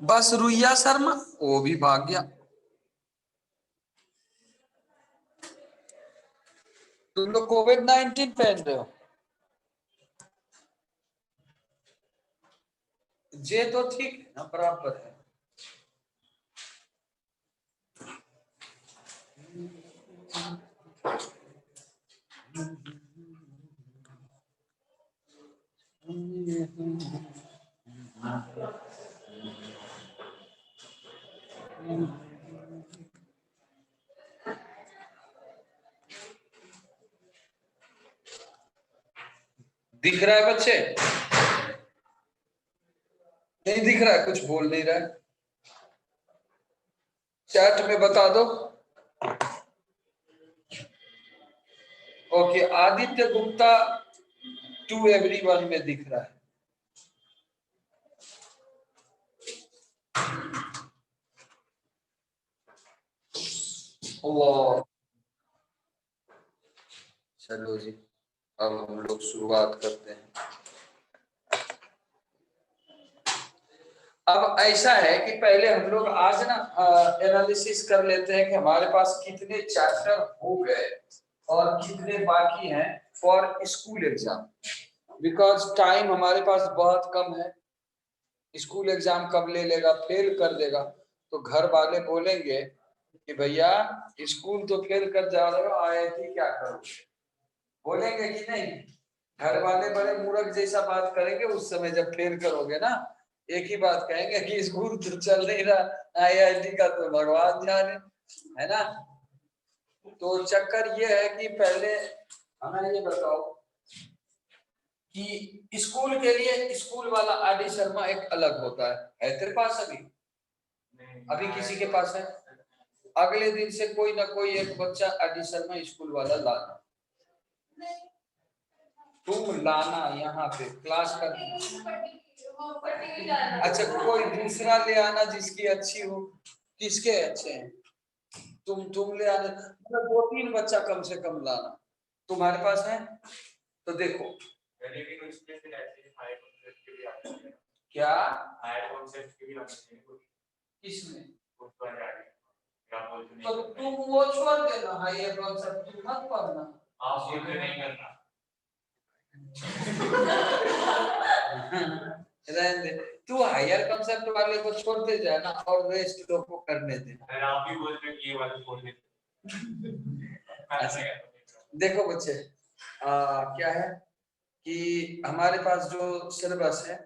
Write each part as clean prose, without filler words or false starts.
बस रुइया शर्मा वो भी भाग गया। तुम लोग कोविड-19 पहन रहे हो? जे तो ठीक है ना, बराबर है। दिख रहा है बच्चे? नहीं दिख रहा है, कुछ बोल नहीं रहा है। चैट में बता दो। Okay, Aditya Gupta to everyone में दिख रहा है। वो चलो जी, अब हम लोग शुरुआत करते हैं। अब ऐसा है कि पहले हम लोग आज ना एनालिसिस कर लेते हैं कि हमारे पास कितने चैप्टर हो गए और कितने बाकी हैं for school exam, because time हमारे पास बहुत कम है। स्कूल एग्जाम कब ले लेगा, फेल कर देगा तो घर वाले बोलेंगे कि भैया स्कूल तो फेल कर जा रहे हो, IIT क्या करोगे, बोलेंगे कि नहीं? घर वाले बड़े मूर्ख जैसा बात करेंगे उस समय जब फेल करोगे ना, एक ही बात कहेंगे कि स्कूल तो चल नहीं रहा, IIT का तो भगवान जाने, है ना। तो चक्कर ये है कि पहले हमें ये बताओ कि स्कूल के लिए स्कूल वाला आर.डी. शर्मा एक अलग होता है तेरे पास? अभी किसी के पास है? अगले दिन से कोई ना कोई एक बच्चा आर.डी. शर्मा स्कूल वाला लाना, तुम लाना यहाँ पे क्लास करना। अच्छा, कोई दूसरा ले आना जिसकी अच्छी हो। किसके अच्छे हैं? तुम ले आना, मतलब 2-3 बच्चा कम से कम लाना। तुम्हारे पास है तो देखो क्या किसमें, तो तुम वो छोड़ देना, हायर कॉन्सेप्ट तुम मत पढ़ना। नहीं करना रहने दे, तू हायर कॉन्सेप्ट वाले को छोड़ते जाना और रेस्ट लोग को करने दे। आप भी बोल रहे ये वाले छोड़ दे। देखो बच्चे, क्या है कि हमारे पास जो सिलेबस है,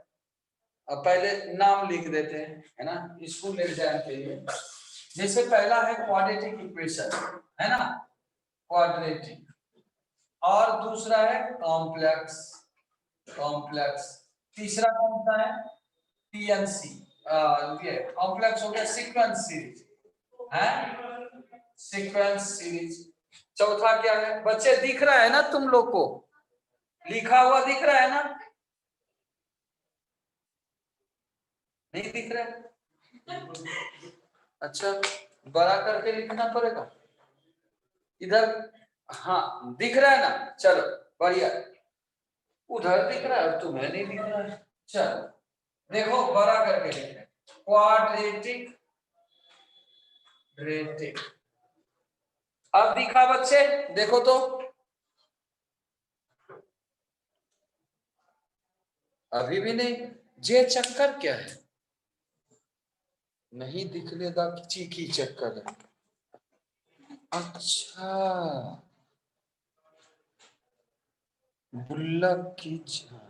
पहले नाम लिख देते हैं, है ना, स्कूल एग्जाम के लिए। जैसे पहला है क्वाड्रेटिक इक्वेशन, है ना, क्वाड्रेटिक, और दूसरा है कॉम्प्लेक्स, तीसरा कौन सा है? PNC, ये कॉम्प्लेक्स हो गया सीक्वेंस सीरीज, है सीक्वेंस सीरीज। चौथा क्या है बच्चे, दिख रहा है ना तुम लोग को? लिखा हुआ दिख रहा है ना? नहीं दिख रहा है? अच्छा, बड़ा करके लिखना पड़ेगा इधर। हाँ दिख रहा है ना, चलो बढ़िया। उधर दिख रहा है, तुम्हें नहीं दिख रहा है। चलो देखो, बड़ा करके लिख रहे, क्वाड्रेटिक रेटिक। अब दिखा बच्चे, देखो तो, अभी भी नहीं। जे चक्कर क्या है, नहीं दिखने का चीखी चक्कर है। अच्छा, बुल्लक की जान।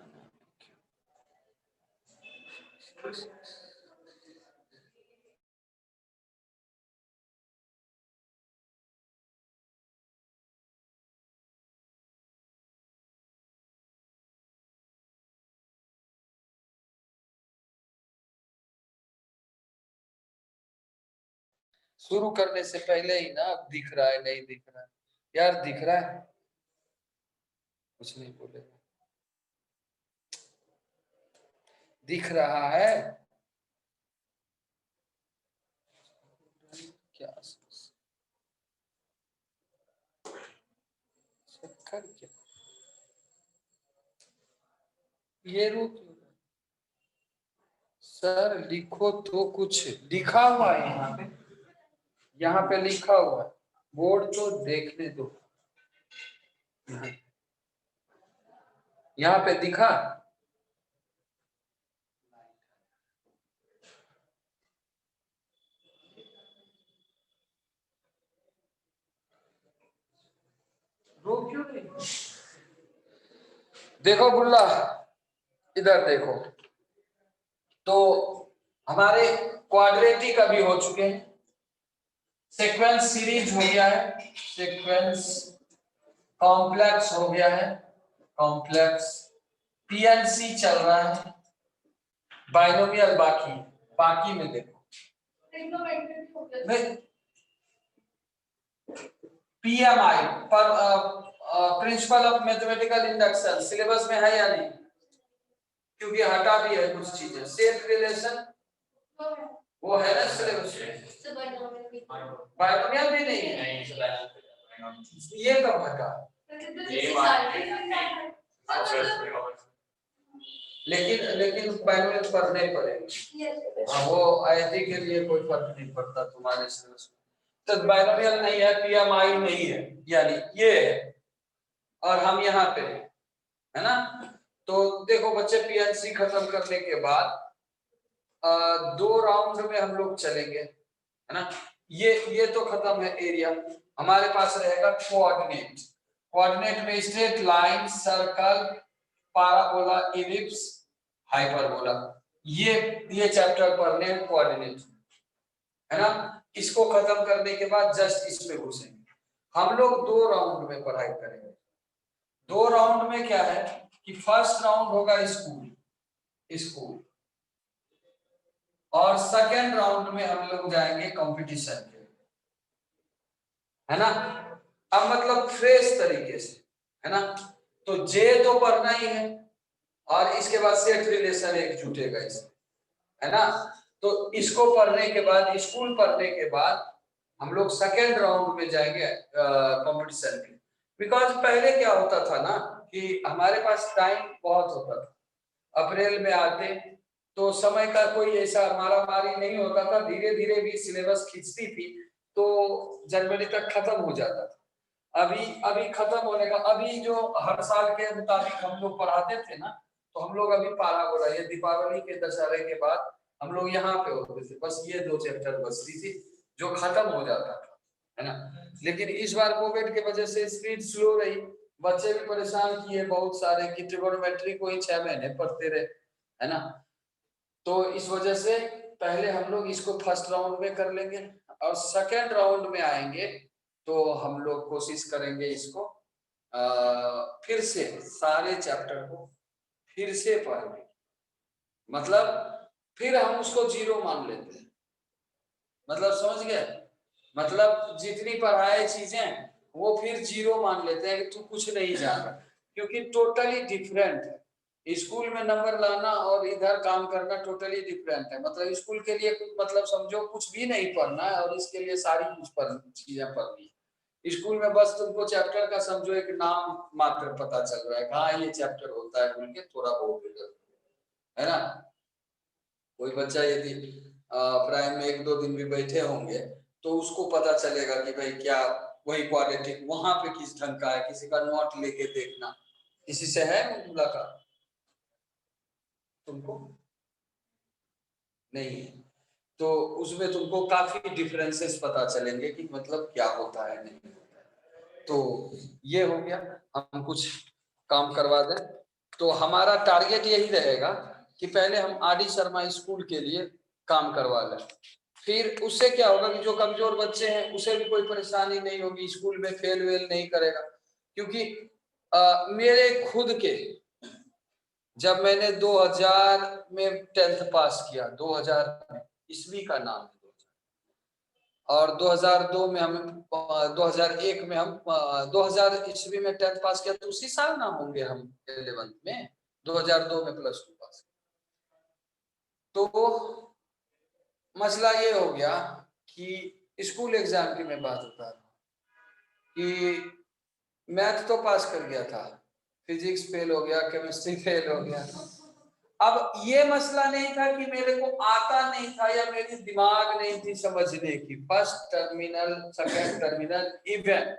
शुरू करने से पहले ही ना, अब दिख रहा है नहीं दिख रहा है, यार दिख रहा है, कुछ नहीं बोलेगा, दिख रहा है। कर क्या ये रूप सर लिखो तो कुछ लिखा हुआ है यहाँ पे लिखा हुआ है बोर्ड तो देखने दो यहाँ पे दिखा रो क्यों नहीं देखो बुल्ला इधर देखो तो हमारे क्वाड्रेटिक अभी हो चुके हैं सीक्वेंस सीरीज हो गया है सीक्वेंस कॉम्प्लेक्स हो गया है कॉम्प्लेक्स पीएनसी चल रहा है बाइनोमियल बाकी में देखो पीएमआई पर principle of mathematical induction syllabus में है या नहीं क्योंकि हटा भी है कुछ चीजें सेट रिलेशन वो है ना सिलेबस में बाइनोमियल भी नहीं है ये कब हटा लेकिन बाइनोमियल पढ़ने पड़ेगा वो आईआईटी के लिए कोई फर्क नहीं पड़ता तुम्हारे सिलेबस में तो बाइनोमियल नहीं है पीएमआई नहीं है यानी ये है और हम यहाँ पे है ना तो देखो बच्चे पीएनसी खत्म करने के बाद 2 राउंड में हम लोग चलेंगे है ना ये तो खत्म है एरिया हमारे पास रहेगा कोऑर्डिनेट में straight line circle parabola ellipse hyperbola ये चैप्टर पढ़ने हैं कोऑर्डिनेट है ना इसको खत्म करने के बाद जस्ट इसमें घुसेंगे हम लोग 2 राउंड में पढ़ाई करेंगे 2 राउंड में क्या है कि फर्स्ट राउंड होगा स्कूल और सेकेंड राउंड में हम लोग जाएंगे कंपटीशन के है ना अब मतलब फ्रेश तरीके से है ना तो जे तो पढ़ना ही है और इसके बाद सेट रिलेशन एक जुटेगा इसमें है ना तो इसको पढ़ने के बाद स्कूल पढ़ने के बाद हम लोग सेकेंड राउंड में जाएंगे कंपटीशन के बिकॉज पहले क्या होता था ना कि हमारे पास टाइम बहुत होता था अप्रैल में आते तो समय का कोई ऐसा मारामारी नहीं होता था धीरे धीरे भी सिलेबस खींचती थी तो जनवरी तक खत्म हो जाता था अभी खत्म होने का अभी जो हर साल के मुताबिक हम लोग पढ़ाते थे ना तो हम लोग अभी पारा बोला ये दीपावली के दशहरे के बाद हम लोग यहाँ पे होते थे बस ये 2 चैप्टर बचती थी जो खत्म हो जाता था है ना लेकिन इस बार कोविड की वजह से स्पीड स्लो रही बच्चे भी परेशान किए बहुत सारे की ट्रिगोनोमेट्री को ही 6 महीने पढ़ते रहे है ना तो इस वजह से पहले हम लोग इसको फर्स्ट राउंड में कर लेंगे और सेकेंड राउंड में आएंगे तो हम लोग कोशिश करेंगे इसको फिर से सारे चैप्टर को फिर से पढ़ेंगे मतलब फिर हम उसको 0 मान लेते हैं मतलब समझ गए मतलब जितनी पढ़ाई चीजें वो फिर 0 मान लेते हैं कि तू कुछ नहीं जान रहा क्योंकि टोटली डिफरेंट है स्कूल में नंबर लाना और इधर काम करना टोटली डिफरेंट है मतलब स्कूल के लिए मतलब समझो कुछ भी नहीं पढ़ना है और इसके लिए सारी कुछ चीजें पढ़नी है स्कूल में बस तुमको चैप्टर का समझो एक नाम मात्र पता चल रहा है कहाँ ये चैप्टर होता है बोल के थोड़ा बहुत है ना कोई बच्चा यदि प्राइम में 1-2 दिन भी बैठे होंगे तो उसको पता चलेगा कि भाई क्या वही क्वाड्रेटिक वहां पे किस ढंग का है किसी का नोट लेके देखना किसी से है मुलाकात तुमको नहीं है तो उसमें तुमको काफी डिफरेंसेस पता चलेंगे कि मतलब क्या होता है नहीं होता है तो ये हो गया हम कुछ काम करवा दें तो हमारा टारगेट यही रहेगा कि पहले हम आर डी शर्मा स्कूल के लिए काम करवा लें फिर उससे क्या होगा कि जो कमजोर बच्चे हैं उसे भी कोई परेशानी नहीं होगी स्कूल में फेल वेल नहीं करेगा क्योंकि मेरे खुद के जब मैंने 2000 में 10th पास किया 2000 में ईस्वी का नाम है और 2002 में हम 2001 में हम 2000 ईस्वी में 10th पास किया तो उसी साल ना होंगे हम 11th में 2002 में +2 पास तो मसला ये हो गया कि स्कूल एग्जाम की मैं बात बता रहा हूँ कि मैथ तो पास कर गया था, फिजिक्स फेल हो गया, केमिस्ट्री फेल हो गया। अब ये मसला नहीं था कि मेरे को आता नहीं था या मेरी दिमाग नहीं थी समझने की। First terminal, second terminal, even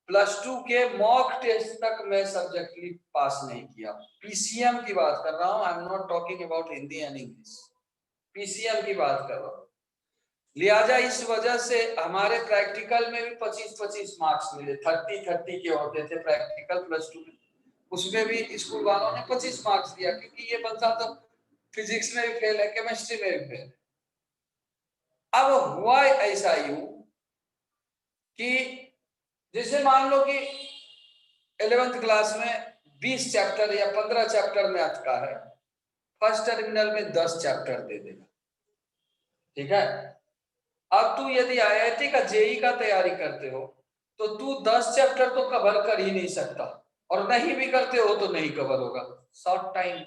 +2 के मॉक टेस्ट तक मैं सब्जेक्टली पास नहीं किया। पीसीएम की बात कर रहा हूं, I am not talking about Hindi and English, PCM की बात कर रहा हूं। लिहाजा इस वजह से हमारे प्रैक्टिकल में भी 25-25 मार्क्स मिले। 30-30 के होते थे प्रैक्टिकल +2 में, उसमें भी स्कूल वालों ने 25 मार्क्स दिया, क्योंकि ये बंदा तो फिजिक्स में भी फेल है, केमिस्ट्री में भी फेल। अब हुआ ऐसा यूं कि जैसे मान लो कि 11th क्लास में 20 चैप्टर या 15 चैप्टर मैथ का है, फर्स्ट टर्मिनल में 10 चैप्टर दे देगा, ठीक है। अब तू यदि आईआईटी का जेई का तैयारी करते हो तो तू 10 चैप्टर तो कवर कर ही नहीं सकता, और नहीं भी करते हो तो नहीं कवर होगा, शॉर्ट टाइम।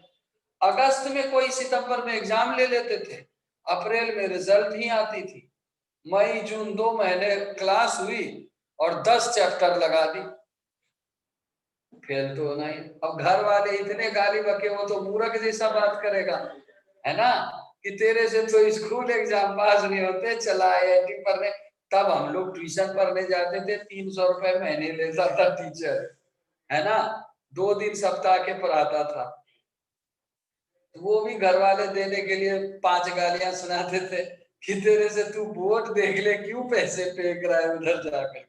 अगस्त में कोई सितंबर में एग्जाम ले लेते थे, अप्रैल में रिजल्ट ही आती थी, मई जून 2 महीने क्लास हुई और 10 चैप्टर लगा दी, फेल तो होना ही। अब घर वाले इतने गाली बके, वो तो मूर्ख जैसा बात करेगा, है ना, कि तेरे से तो स्कूल एग्जाम पास नहीं होते, चला आईआईटी पढ़ने। तब हम लोग ट्यूशन पढ़ने जाते थे, 300 रुपए महीने लेता था टीचर, है ना, 2 दिन सप्ताह के पढ़ाता था। वो भी घर वाले देने के लिए 5 गालियां सुनाते थे कि तेरे से तू बोर्ड देख ले, क्यों पैसे फेंक रहा है उधर जाकर।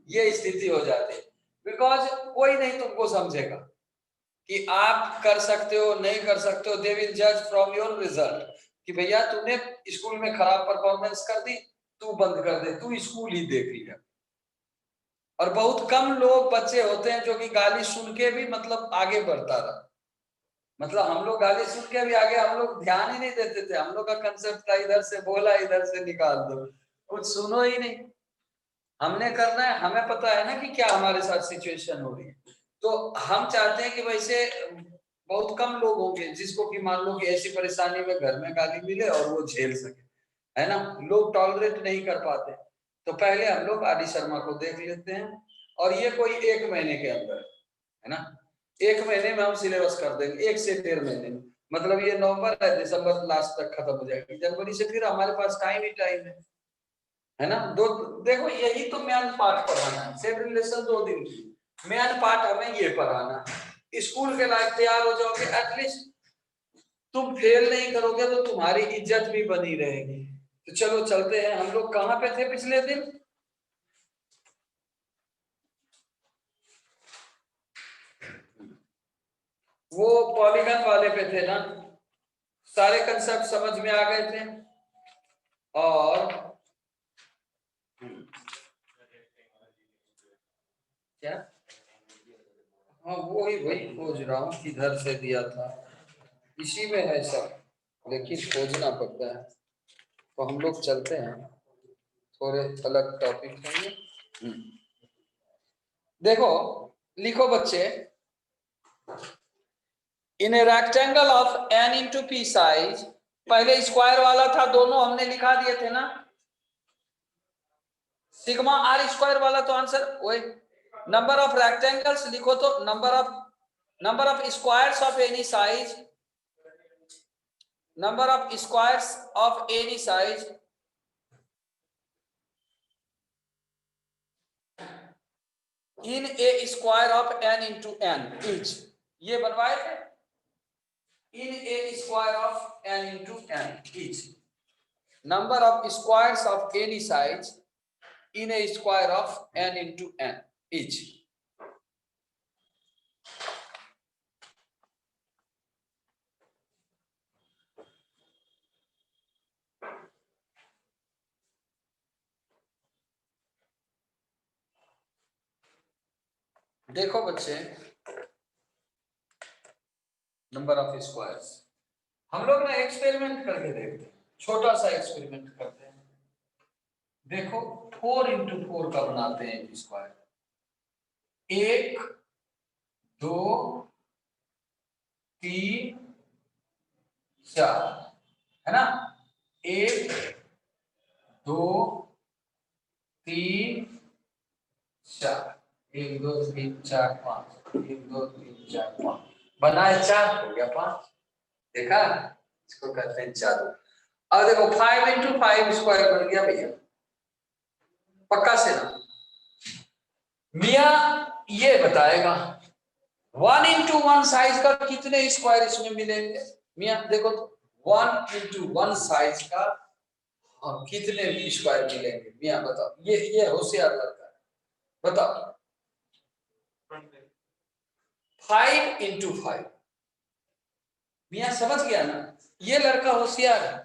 ये स्थिति हो जाती है, बिकॉज कोई नहीं तुमको समझेगा कि आप कर सकते हो नहीं कर सकते हो। दे विल जज फ्रॉम योर रिजल्ट कि भैया तूने स्कूल में खराब परफॉर्मेंस कर दी, तू बंद कर दे, तू स्कूल ही देख लिया। और बहुत कम लोग बच्चे होते हैं जो कि गाली सुन के भी मतलब आगे बढ़ता रहा। मतलब हम लोग गाली सुन के भी आगे, हम लोग ध्यान ही नहीं देते थे। हम लोग का कंसेप्ट था इधर से बोला इधर से निकाल दो, कुछ सुनो ही नहीं। हमने करना है, हमें पता है ना कि क्या हमारे साथ सिचुएशन हो रही है। तो हम चाहते हैं कि वैसे बहुत कम लोग होंगे जिसको कि मान लो कि ऐसी परेशानी में घर में गाली मिले और वो झेल सके, है ना। लोग टॉलरेट नहीं कर पाते। तो पहले हम लोग आर डी शर्मा को देख लेते हैं, और ये कोई 1 महीने के अंदर, है ना, 1 महीने में हम सिलेबस कर देंगे, 1 से 1.5 महीने में। मतलब ये नवंबर है, दिसंबर लास्ट तक खत्म हो जाएगी, जनवरी से फिर हमारे पास टाइम ही टाइम है ना। दो, देखो यही तो मेन पार्ट पढ़ाना है। सेम रिलेशन 2 दिन की, मेन पार्ट हमें ये पढ़ाना है। स्कूल के लायक तैयार हो जाओगे, एटलीस्ट तुम फेल नहीं करोगे तो तुम्हारी इज्जत भी बनी रहेगी। तो चलो चलते हैं, हम लोग कहाँ पे थे पिछले दिन? वो पॉलीगन वाले पे थे ना, सारे कंसेप्ट समझ में आ गए थे। और क्या, हाँ वही वही खोज रहा हूँ, किधर से दिया था, इसी में है सब, लेकिन खोजना पड़ता है। तो हम लोग चलते हैं, थोड़े अलग टॉपिक है ये। देखो, लिखो बच्चे, in a rectangle of n into P size, पहले स्क्वायर वाला था, दोनों हमने लिखा दिए थे ना। सिग्मा आर स्क्वायर वाला तो आंसर वही। नंबर ऑफ रेक्टेंगल्स लिखो तो number of squares of any size, number of squares of any size in a square of n into n each, ये बनवाए थे। In a square of n into n each, number of squares of any size in a square of n into n each. देखो बच्चे, number of squares, हम लोग ना experiment करके देखते हैं, छोटा सा एक्सपेरिमेंट करते हैं। देखो 4 इंटू 4 का बनाते हैं स्क्वायर, 1 2 3 4, है ना, 1 2 3 4, 1 2 3 4 5, 1 2 3 4 5 बनाए 4, हो गया 5। देखा, इसको कहते हैं जादू। अब देखो 5 × 5 स्क्वायर बन गया भैया, पक्का से ना। मियाँ ये बताएगा 1 × 1 साइज का कितने स्क्वायर इसमें मिलेंगे। मियाँ देखो तो 1 × 1 साइज का कितने स्क्वायर मिलेंगे। मियाँ बताओ, ये होशियार लड़का है, बताओ। 5 × 5, मियाँ समझ गया ना, ये लड़का होशियार है।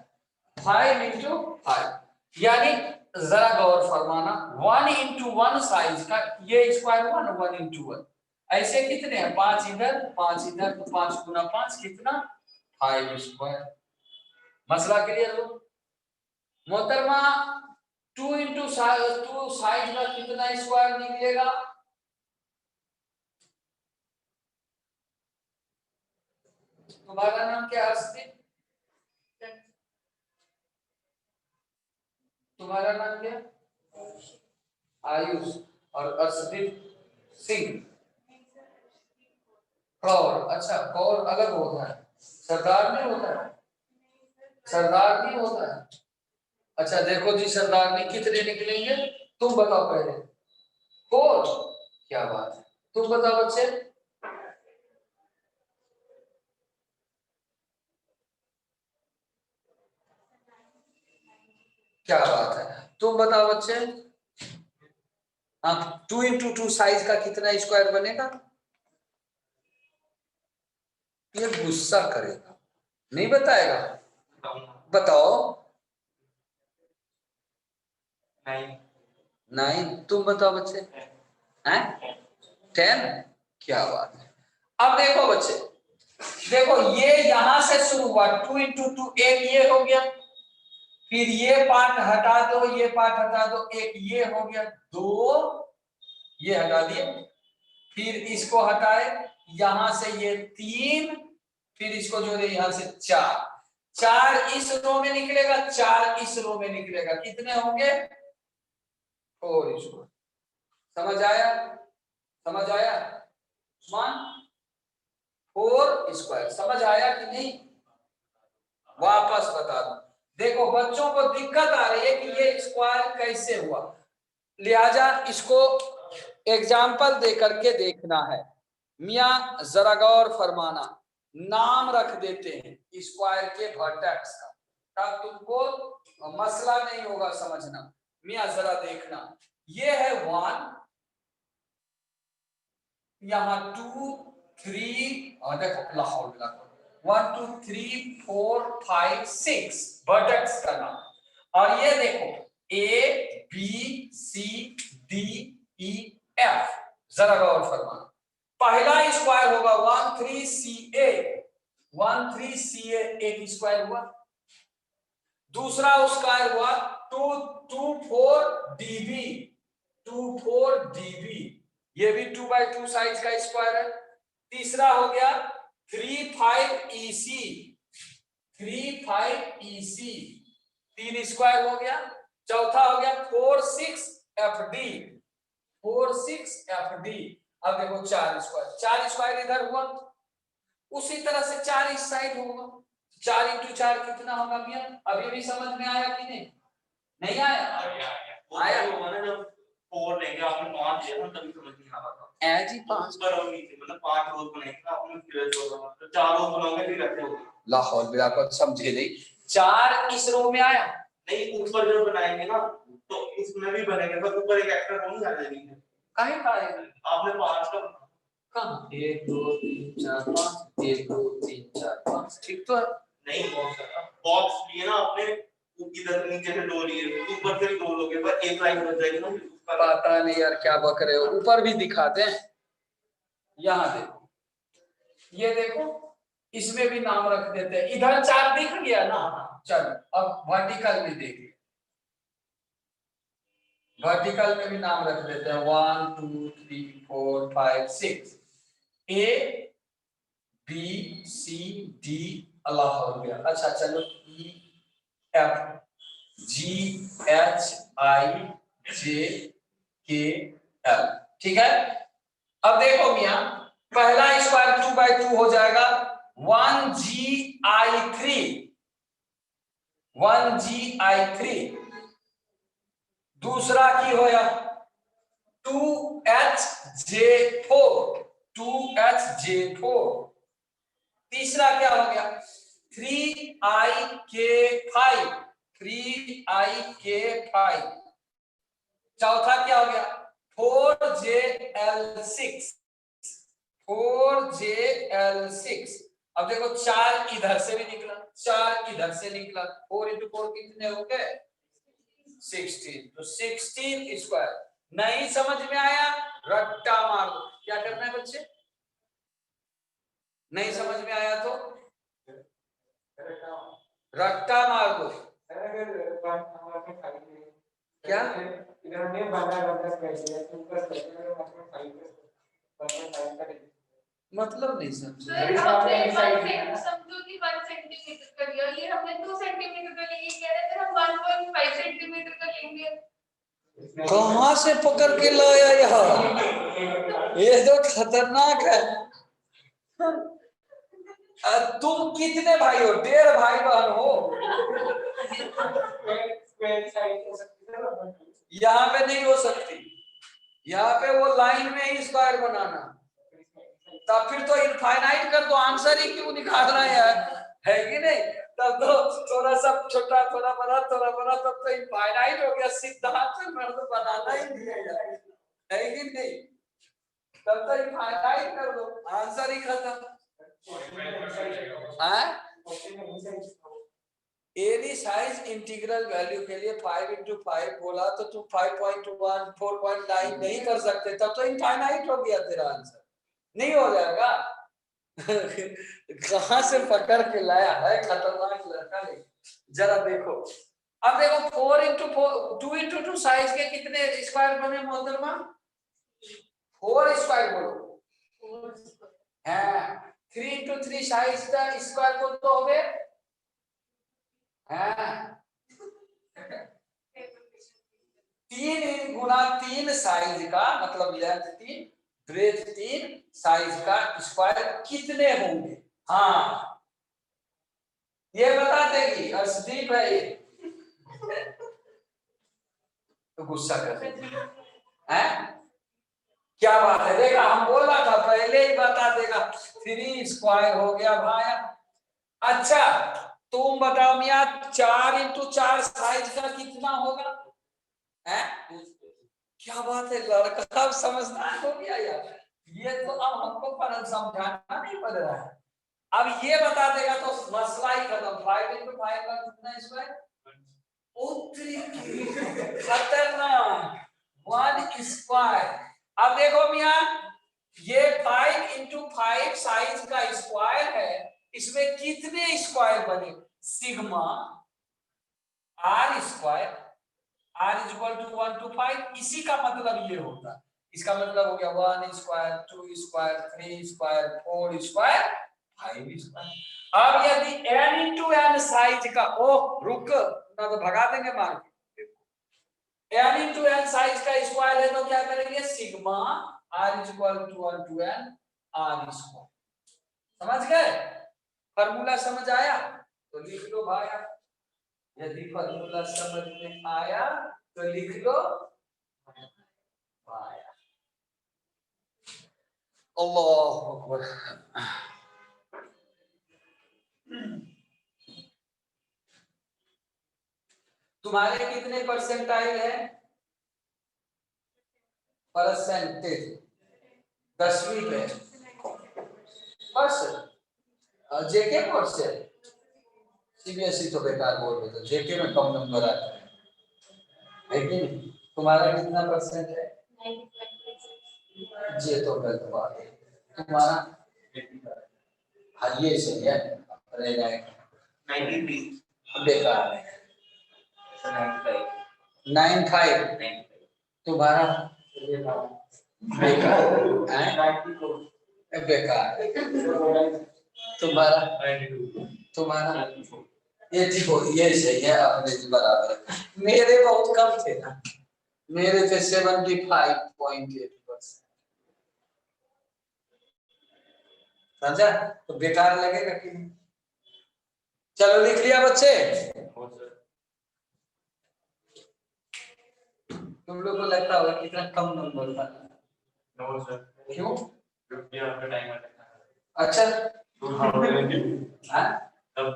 5 × 5 यानी जरा गौर फरमाना, 1 × 1 साइज का ये स्क्वायर हुआ ना, 1 × 1। ऐसे कितने हैं, 5 इधर 5 इधर, तो 5 × 5 कितना, 5 स्क्वायर। मसला क्लियर हो। मोहतरमा 2 × 2 साइज का कितना स्क्वायर निकलेगा। तुम्हारा नाम क्या है, तुम्हारा नाम क्या, आयुष, और अर्शदीप सिंह। कौर, अच्छा कौर अलग होता है, सरदार नहीं होता है, सरदार नहीं होता है। अच्छा देखो जी, सरदार नहीं कितने निकलेंगे, तुम बताओ पहले। 4, क्या बात है, तुम बताओ बच्चे। क्या बात है, तुम बताओ बच्चे। हाँ, 2 × 2 साइज का कितना स्क्वायर बनेगा। ये गुस्सा करेगा, नहीं बताएगा, बताओ। 9, तुम बताओ बच्चे। हैं 10, क्या बात है। अब देखो बच्चे, देखो ये यहां से शुरू हुआ 2 × 2, एक ये हो गया, फिर ये पार्ट हटा दो, ये पार्ट हटा दो, एक ये हो गया, 2 ये हटा दिए, फिर इसको हटाए, यहां से ये 3, फिर इसको जोड़े यहां से 4, 4 इस रो में निकलेगा, 4 इस रो में निकलेगा, कितने होंगे, 4 इसको। समझ आया, समझ आया उस्मान, 4 स्क्वायर समझ आया कि नहीं, वापस बता दो। देखो बच्चों को दिक्कत आ रही है कि ये स्क्वायर कैसे हुआ, लिहाजा इसको एग्जाम्पल दे करके देखना है। मियाँ जरा गौर फरमाना, नाम रख देते हैं स्क्वायर के वर्टेक्स का, तब तुमको मसला नहीं होगा समझना। मियाँ जरा देखना, ये है 1, यहाँ 2 3, और देखो लाहौल 1 2 3 4 5 6 वर्टेक्स का नाम। और ये देखो A B C D E F, जरा गौर फरमाना। पहला स्क्वायर होगा 13CA, 13CA एक स्क्वायर हुआ। दूसरा स्क्वायर हुआ 224DB, 24DB, ये भी 2/2 साइज का स्क्वायर है। तीसरा हो गया 35EC, 35EC 3 स्क्वायर हो गया। चौथा हो गया 46FD, 46FD। अब देखो 4 स्क्वायर, 4 स्क्वायर इधर हुआ, उसी तरह से 4 इस साइड होगा। 4 × 4 कितना होगा मियां, अभी भी समझ में आया कि नहीं, नहीं आया, आया होगा ना, जब 4 लेंगे आपने 5 लिया ना तभी समझ में आ रहा था। ए जी 5 ऊपर और नीचे, मतलब 5 रोज बनेगा आपने, फिर तो 4 रोज बनाओगे फिर ऐसे होगा। लाहौल बिला को समझे नहीं, 4 इस रो में आया नहीं, ऊपर जब बनाएंगे ना तो इसमें भी बनेगा, पर ऊपर एक एक्स्ट्रा कौन आ जाएगी, काहे का आएगा, आपने 5 का कहां, 1 2 3 4 5, 1 2 3 4 5, ठीक तो है। नहीं बॉक्स लिए ना आपने, इधर नीचे से 2 लिए, ऊपर से भी 2 लोगे, पर एक लाइन बच जाएगी ना। पता नहीं यार क्या बक रहे हो, ऊपर भी दिखाते हैं। यहाँ देखो, ये देखो, इसमें भी नाम रख देते हैं। इधर 4 दिख गया ना, चलो अब वर्टिकल में देखिए, वर्टिकल में भी नाम रख देते हैं 1 2 3 4 5 6, A B C D अल्लाह हो गया। अच्छा चलो E F G H I J K L, ठीक है। अब देखो मियां, पहला स्क्वायर 2/2 हो जाएगा 1GI3, 1GI3। दूसरा की होया 2HJ4, 2HJ4। तीसरा क्या हो गया 3IK5, 3IK5। चौथा क्या हो गया 4JL6, 4JL6। अब देखो 4 इधर से भी निकला, 4 इधर से निकला, 4 × 4 कितने हो गए 16। तो 16 स्क्वायर। नहीं समझ में आया रट्टा मार दो। क्या करना है बच्चे, नहीं समझ में आया तो रट्टा मार दो। क्या मतलब नहीं समझे। हमने 1 समझो कि 1 सेंटीमीटर कर लिया, ये हमने 2 सेंटीमीटर का लिए, कह रहे थे हम 1.5 सेंटीमीटर का लेंगे। कहां से पकड़ के लाया यहाँ, ये तो खतरनाक है। तुम कितने भाई हो, 1.5 भाई बहन हो। यहाँ पे नहीं हो सकती, यहाँ पे वो लाइन में ही स्क्वायर बनाना, तब फिर तो इनफाइनाइट कर दो, आंसर ही क्यों निकाल रहे हैं, है कि नहीं। तब तो थोड़ा सा छोटा, थोड़ा बड़ा, थोड़ा बड़ा, तब तो इनफाइनाइट हो गया। सिद्धांत से तो बनाना ही नहीं है, है कि नहीं। तब तो इनफाइनाइट कर दो, आंसर ही खत्म। एनी साइज इंटीग्रल वैल्यू के लिए 5 × 5 बोला तो तुम 5.1 4.9 नहीं कर सकते, तब तो इनफाइनाइट हो गया तेरा आंसर, नहीं हो जाएगा। कहां से पकड़ के लाया है, खतरनाक लड़का। नहीं जरा देखो, अब देखो 4 × 4 2 × 2 साइज के कितने स्क्वायर बने मोहतरमा, 4 स्क्वायर बोलो है। 3 × 3 साइज का स्क्वायर को तो हो गए 3 × 3 साइज का, मतलब लेंथ 3 ब्रेथ 3 साइज का स्क्वायर कितने होंगे। हाँ ये बता देगी, अर्शदीप है ये तो गुस्सा कर हैं, क्या बात है। देखा हम बोल रहा था पहले ही बता देगा, 3 स्क्वायर हो गया भाई। अच्छा तुम बताओ मियां 4 × 4 साइज का कितना होगा है। क्या बात है, लड़का अब समझदार हो गया यार। ये तो अब हमको समझाना नहीं पड़ रहा है, अब ये बता देगा तो मसला ही खत्म। 5 × 5 का कितना स्क्वायर, खतरनाक 1 स्क्वायर। अब देखो मियां ये 5 × 5 साइज का स्क्वायर है, इसमें कितने स्क्वायर बने, sigma r square, r = 1 to 5। इसी का मतलब ये होता, इसका मतलब हो गया 1 square 2 square 3 square 4 square 5 square. अब यदि n × n साइज का, ओ रुक ना तो भगा देंगे मार के। n × n साइज का स्क्वायर है तो क्या करेंगे, sigma r = 1 to n r square. समझ गए, फार्मूला समझ आया तो लिख लो भाई, यदि फार्मूला समझ में आया तो लिख लो आया। अल्लाह अकबर। तुम्हारे कितने परसेंटाइल है, परसेंटेज 10वीं पे बस। जेके बोर्ड से, सीबीएसई तो बेकार बोर्ड है, तो जेके में कम नंबर आता है, लेकिन तुम्हारा कितना परसेंट है, ये तो गलत बात है। तुम्हारा हाँ ये सही है, अरे 93 बेकार है, 95 तुम्हारा बेकार है, बेकार तुम्हारा 84 ये सही है, अपने बराबर। मेरे बहुत कम थे ना, मेरे थे 75.8%। समझा? तो बेकार लगेगा कि नहीं? चलो लिख लिया बच्चे? तुम लोग को लगता होगा कितना कम नंबर था। No sir. क्यों? क्योंकि आपका टाइम अच्छा हाँ? तब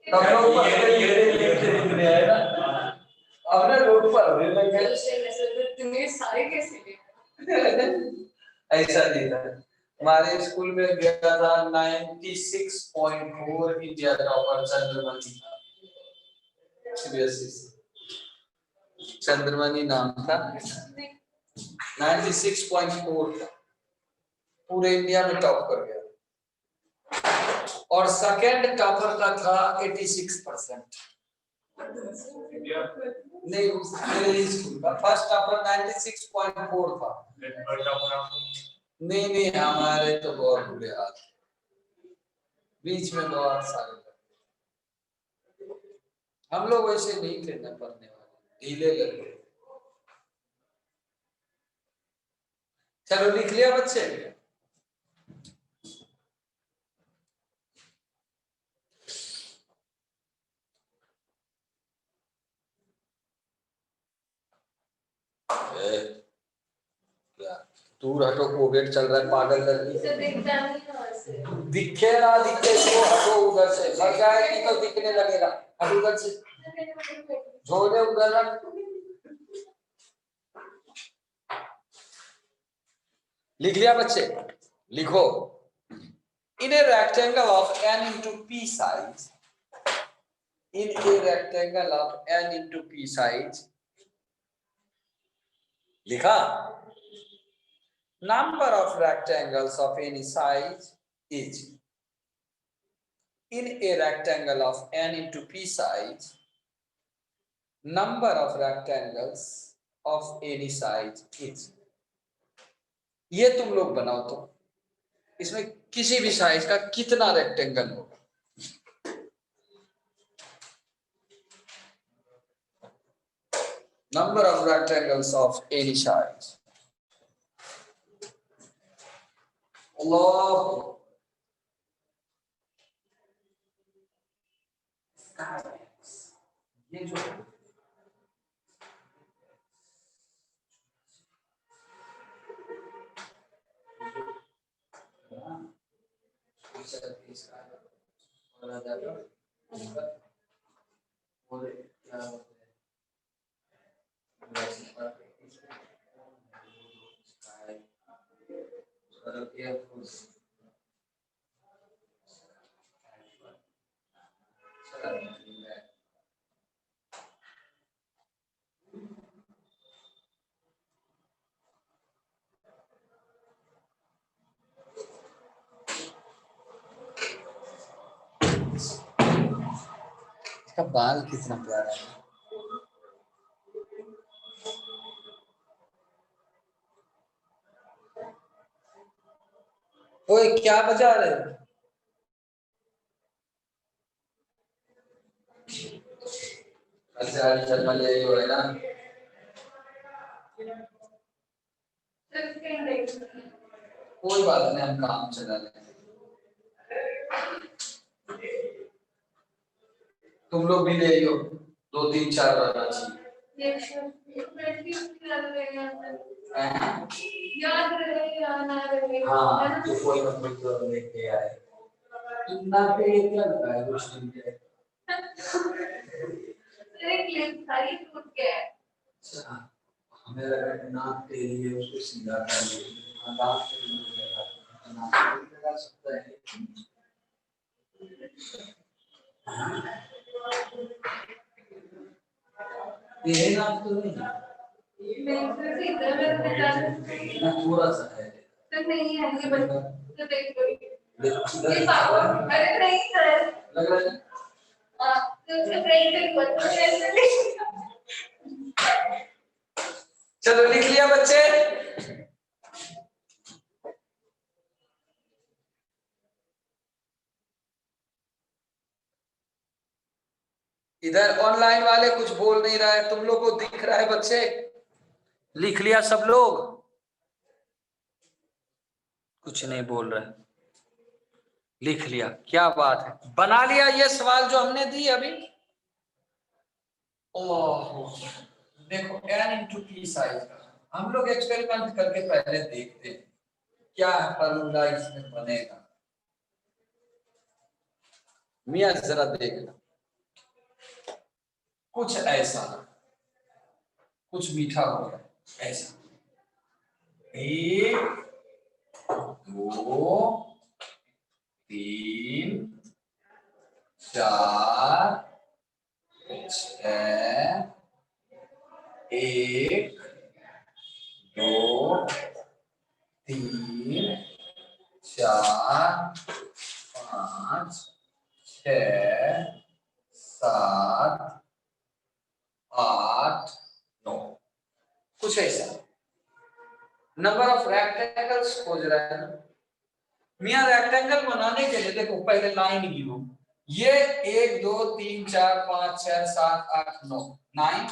लोग है ना, अब ना रोड पर हो रहे तुम्हें सारे कैसे ऐसा नहीं था। हमारे स्कूल में गया था 96.4 इंडिया टॉपर चंद्रमणि था, सीबीएसई से चंद्रमणि नाम था। 96.4 था, पूरे इंडिया में टॉप कर गया। और सेकंड टॉपर का था 86%। नहीं मेरे स्कूल का फर्स्ट टॉपर 96.4 था। नहीं हमारे तो बहुत बुरे हाल, बीच में बहुत सारे हम लोग वैसे नहीं थे न पढ़ने वाले, ढीले लड़के। चलो लिख लिया बच्चे? क्या दूर हटो, कोविड चल रहा है, पागल लड़की। दिखे ना दिखे तो हटो उधर से, लग जाएगी तो दिखने लगेगा, हटो उधर से, झोले उधर रख। लिख लिया बच्चे? लिखो। In a rectangle of n into p size, in a rectangle of n into p size, लिखा? Number of rectangles of any size is, in a rectangle of n into p size, number of rectangles of any size is। ये तुम लोग बनाओ तो इसमें किसी भी size का कितना रेक्टेंगल होगा? Number of rectangles of any size। Allah, ये जो इसका बाल कितना प्यारा है। ओए क्या बजा रहे हो? अच्छा शर्मा ले हो है ना? कोई बात नहीं, हम काम चला लेंगे। तुम लोग भी ले लो, 2 3 4 रहना चाहिए। याद रहे या ना रहे। हाँ तो कोई मतलब तो लेके आए। इतना पे क्या लगा है कुछ दिन के? तेरे क्लिप सारी टूट गया है। अच्छा हमें लगा कि नाक तेरी है उसको सीधा कर लिया। नाक तेरी लगा, नाक तेरी लगा सकता है। ये नाक तो नहीं तो सीधा मैं बता ना, थोड़ा सा है। तो नहीं है ये बस तो देख लो ये पापा अरे नहीं सर लग रहा है तो उसका ब्रेन से बच चलो लिख लिया बच्चे? इधर ऑनलाइन वाले कुछ बोल नहीं रहा है, तुम लोग को दिख रहा है बच्चे? लिख लिया सब लोग? कुछ नहीं बोल रहा है। लिख लिया, क्या बात है, बना लिया ये सवाल जो हमने दी अभी। ओह देखो n इंटू पी साइज का हम लोग एक्सपेरिमेंट करके पहले देखते हैं क्या फॉर्मूला इसमें बनेगा। मियां जरा देखना, कुछ ऐसा, कुछ मीठा होगा ऐसा, 1 2 3 4 6 1 2 3 4 5 6 7 8 9, कुछ ऐसा नंबर ऑफ रेक्टेंगल्स खोज रहे हैं। मियां रेक्टेंगल बनाने के लिए देखो पहले लाइन गिनो, ये 1 2 3 4 5 6 7 8 9 9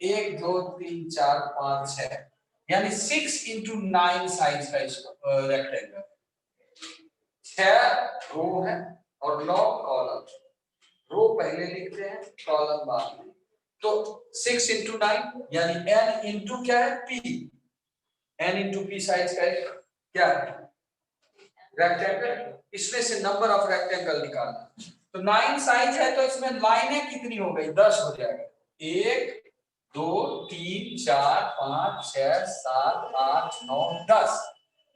1 2 3 4 5 6 यानी 6 इंटू 9 साइज का रेक्टेंगल, 6 रो है और 9 कॉलम। रो पहले लिखते हैं कॉलम बाद में, तो 6 इंटू 9 यानी n इंटू क्या है p, n into p size का एक क्या है रेक्टेंगल, इसमें से नंबर ऑफ रेक्टेंगल निकालना। तो 9 साइज है तो इसमें लाइनें कितनी हो गई 10 हो जाएगा, 1 2 3 4 5 6 7 8 9 10,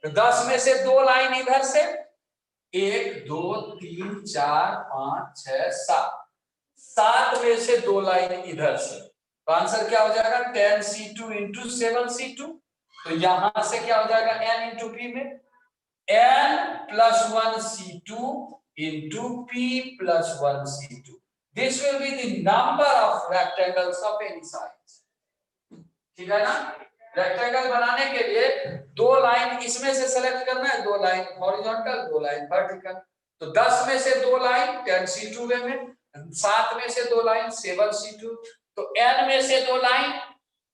तो 10 में से 2 लाइन इधर से, 1 2 3 4 5 6 7, 7 में से 2 लाइन इधर से, तो आंसर क्या हो जाएगा 10c2 इंटू 7c2। तो यहां से क्या हो जाएगा n इंटू p में n plus 1 c2 into p plus 1 c2. This will be the number of rectangles of any size. ठीक है ना, रेक्टेंगल बनाने के लिए 2 लाइन इसमें से सेलेक्ट करना है, 2 लाइन हॉरिजॉन्टल 2 लाइन वर्टिकल, तो 10 में से 2 लाइन 10c2 में, 7 में से 2 लाइन 7c2, तो n में से 2 लाइन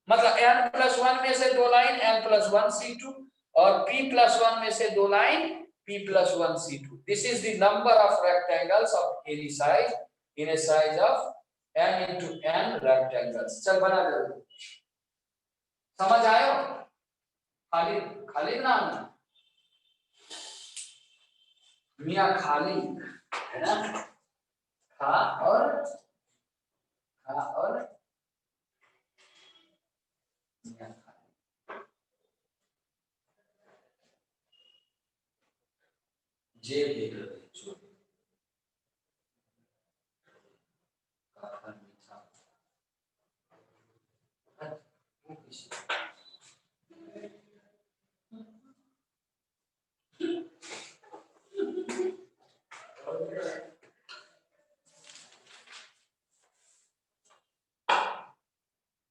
मतलब n plus 1 में से 2 लाइन n plus 1 c2 और p plus 1 में से 2 line p plus 1 c2. This is the number of rectangles of any size in a size of n into n rectangles. चल बना दे, समझ आयो, खाली खाली नाम मियां खाली है ना, खा और मियां जे देख रहे जो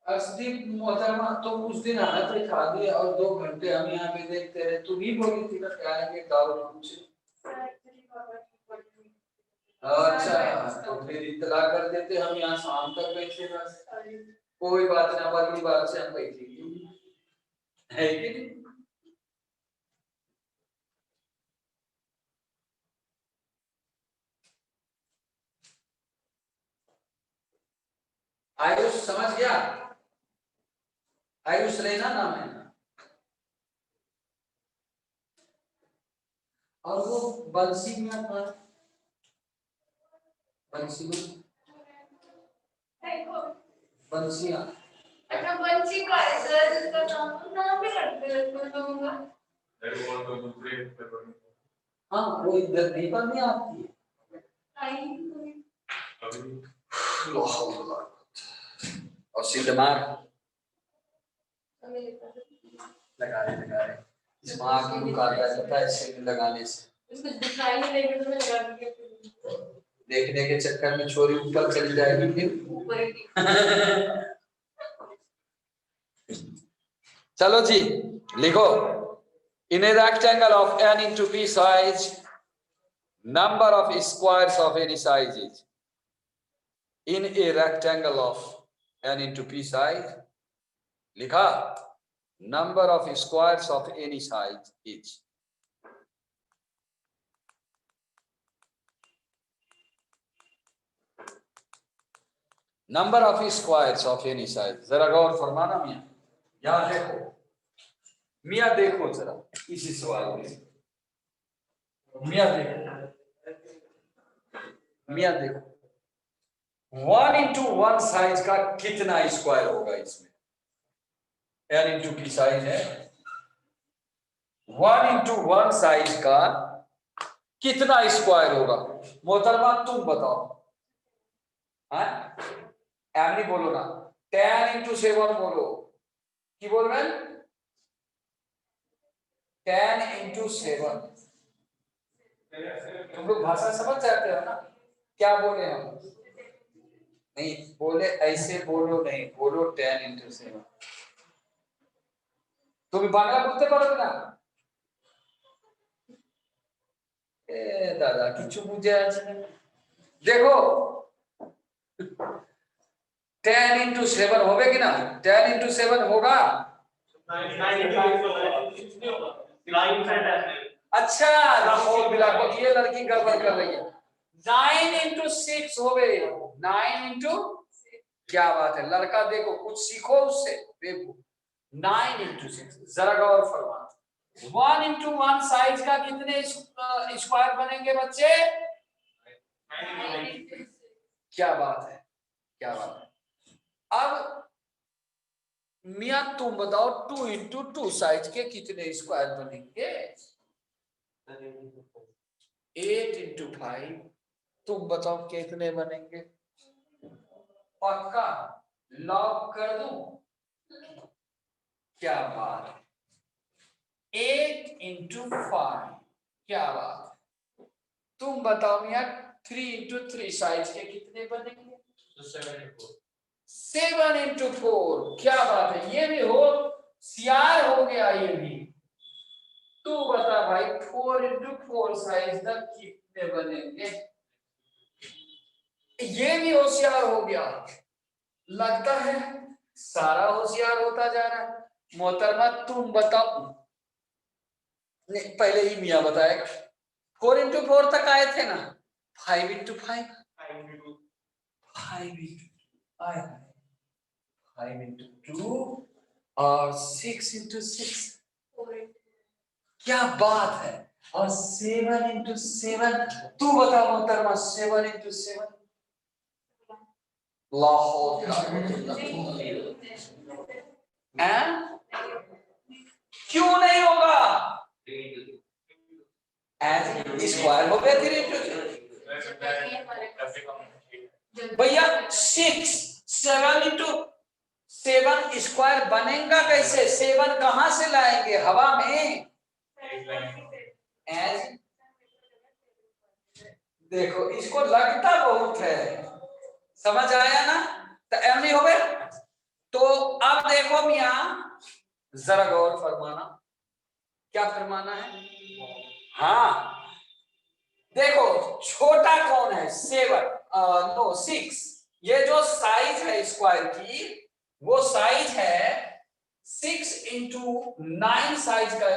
अर्शदीप मोहतरमा तुम उस दिन आए थे खाली और 2 घंटे हम यहाँ पे देखते रहे, तुम ही बोली थी ना क्या है कि दारू पूछे। अच्छा तो फिर इतला कर देते, हम यहाँ शाम तक बैठे बस, कोई बात ना, अगली बार से हम बैठेंगे, है कि नहीं। आयुष समझ गया, आयुष रैना नाम है, और वो बंसी में था, बंसी में बंसिया, अच्छा बंसी का सर इसका नाम भी रखते हैं लोग, तो दूसरे पर हाँ वो इधर नहीं पर नहीं आती है और सिद्धमार लगा रहे इस माँ की रुकाता रहता है इससे लगाने से, इसको दिखाई नहीं देगी तो मैं लगा दूंगी, देखने के चक्कर में छोरी ऊपर चली जाएगी फिर ऊपर चलो जी लिखो, in a rectangle of n into p size number of squares of any size is, in a rectangle of n into p size लिखा number of squares of any size is, number of squares of any size, जरा गौर फरमाना मियां, यहां देखो मियां, देखो जरा इसी सवाल में मियां देखो, मियां देखो 1 इंटू 1 साइज का कितना स्क्वायर होगा इसमें, n इंटू की साइज है 1 इंटू 1 साइज का कितना स्क्वायर होगा, मोहतरमा तुम बताओ। एमनी बोलो ना, 10 इंटू 7 बोलो, की बोल रहे हैं 10 इंटू 7, तुम लोग भाषा समझ जाते हो ना, क्या बोले हम, नहीं बोले ऐसे बोलो, नहीं बोलो 10 इंटू 7, তুমি বাংলা বলতে পারবে না, এ দাদা কিছু বুঝে আছে, দেখো 10 इंटू 7 होवे कि ना, 10 इंटू 7 होगा, अच्छा लाहौर बिलाको, ये लड़की गड़बड़ कर रही है, 9 इंटू 6 होवे, 9 इंटू, क्या बात है लड़का, देखो कुछ सीखो उससे, देखो 9 इंटू 6, जरा गौर फरमा, 1 इंटू 1 साइज का कितने स्क्वायर बनेंगे बच्चे, क्या बात है, क्या बात है। अब मियां तुम बताओ 2 इंटू 2 साइज के कितने स्क्वायर बनेंगे, 8 इंटू 5, तुम बताओ कितने बनेंगे, पक्का लॉक कर दूं, क्या बात है, 8 इंटू 5, क्या बात है, तुम बताओ मियां 3 इंटू 3 साइज के कितने बनेंगे, 7 इंटू 4, क्या बात है, ये भी हो सियार हो गया, ये भी, तू बता भाई 4 इंटू 4 साइज तक कितने बनेंगे, ये भी होशियार हो गया, लगता है सारा होशियार होता जा रहा है, मोहतरमा तुम बताओ, नहीं पहले ही मियां बताएगा, 4 इंटू 4 तक आए थे ना, 5 इंटू 5, 5 इंटू 5 इंटू 2 और 6 इंटू 6, क्या बात है, और 7 इंटू 7, तू बता मोहतरमा 7 इंटू 7, लाहौर क्यों नहीं होगा, स्क्वायर हो गया 3 इंटू, भैया 7 इंटू 7 स्क्वायर बनेगा कैसे, 7 कहां से लाएंगे, हवा में, देखो इसको लगता बहुत है, समझ आया ना, तो एम नहीं हो गए, तो अब देखो मियां जरा गौर फरमाना, क्या फरमाना है, हाँ देखो छोटा कौन है, 6, ये जो साइज है स्क्वायर की, वो साइज है 6 इंटू 9 साइज का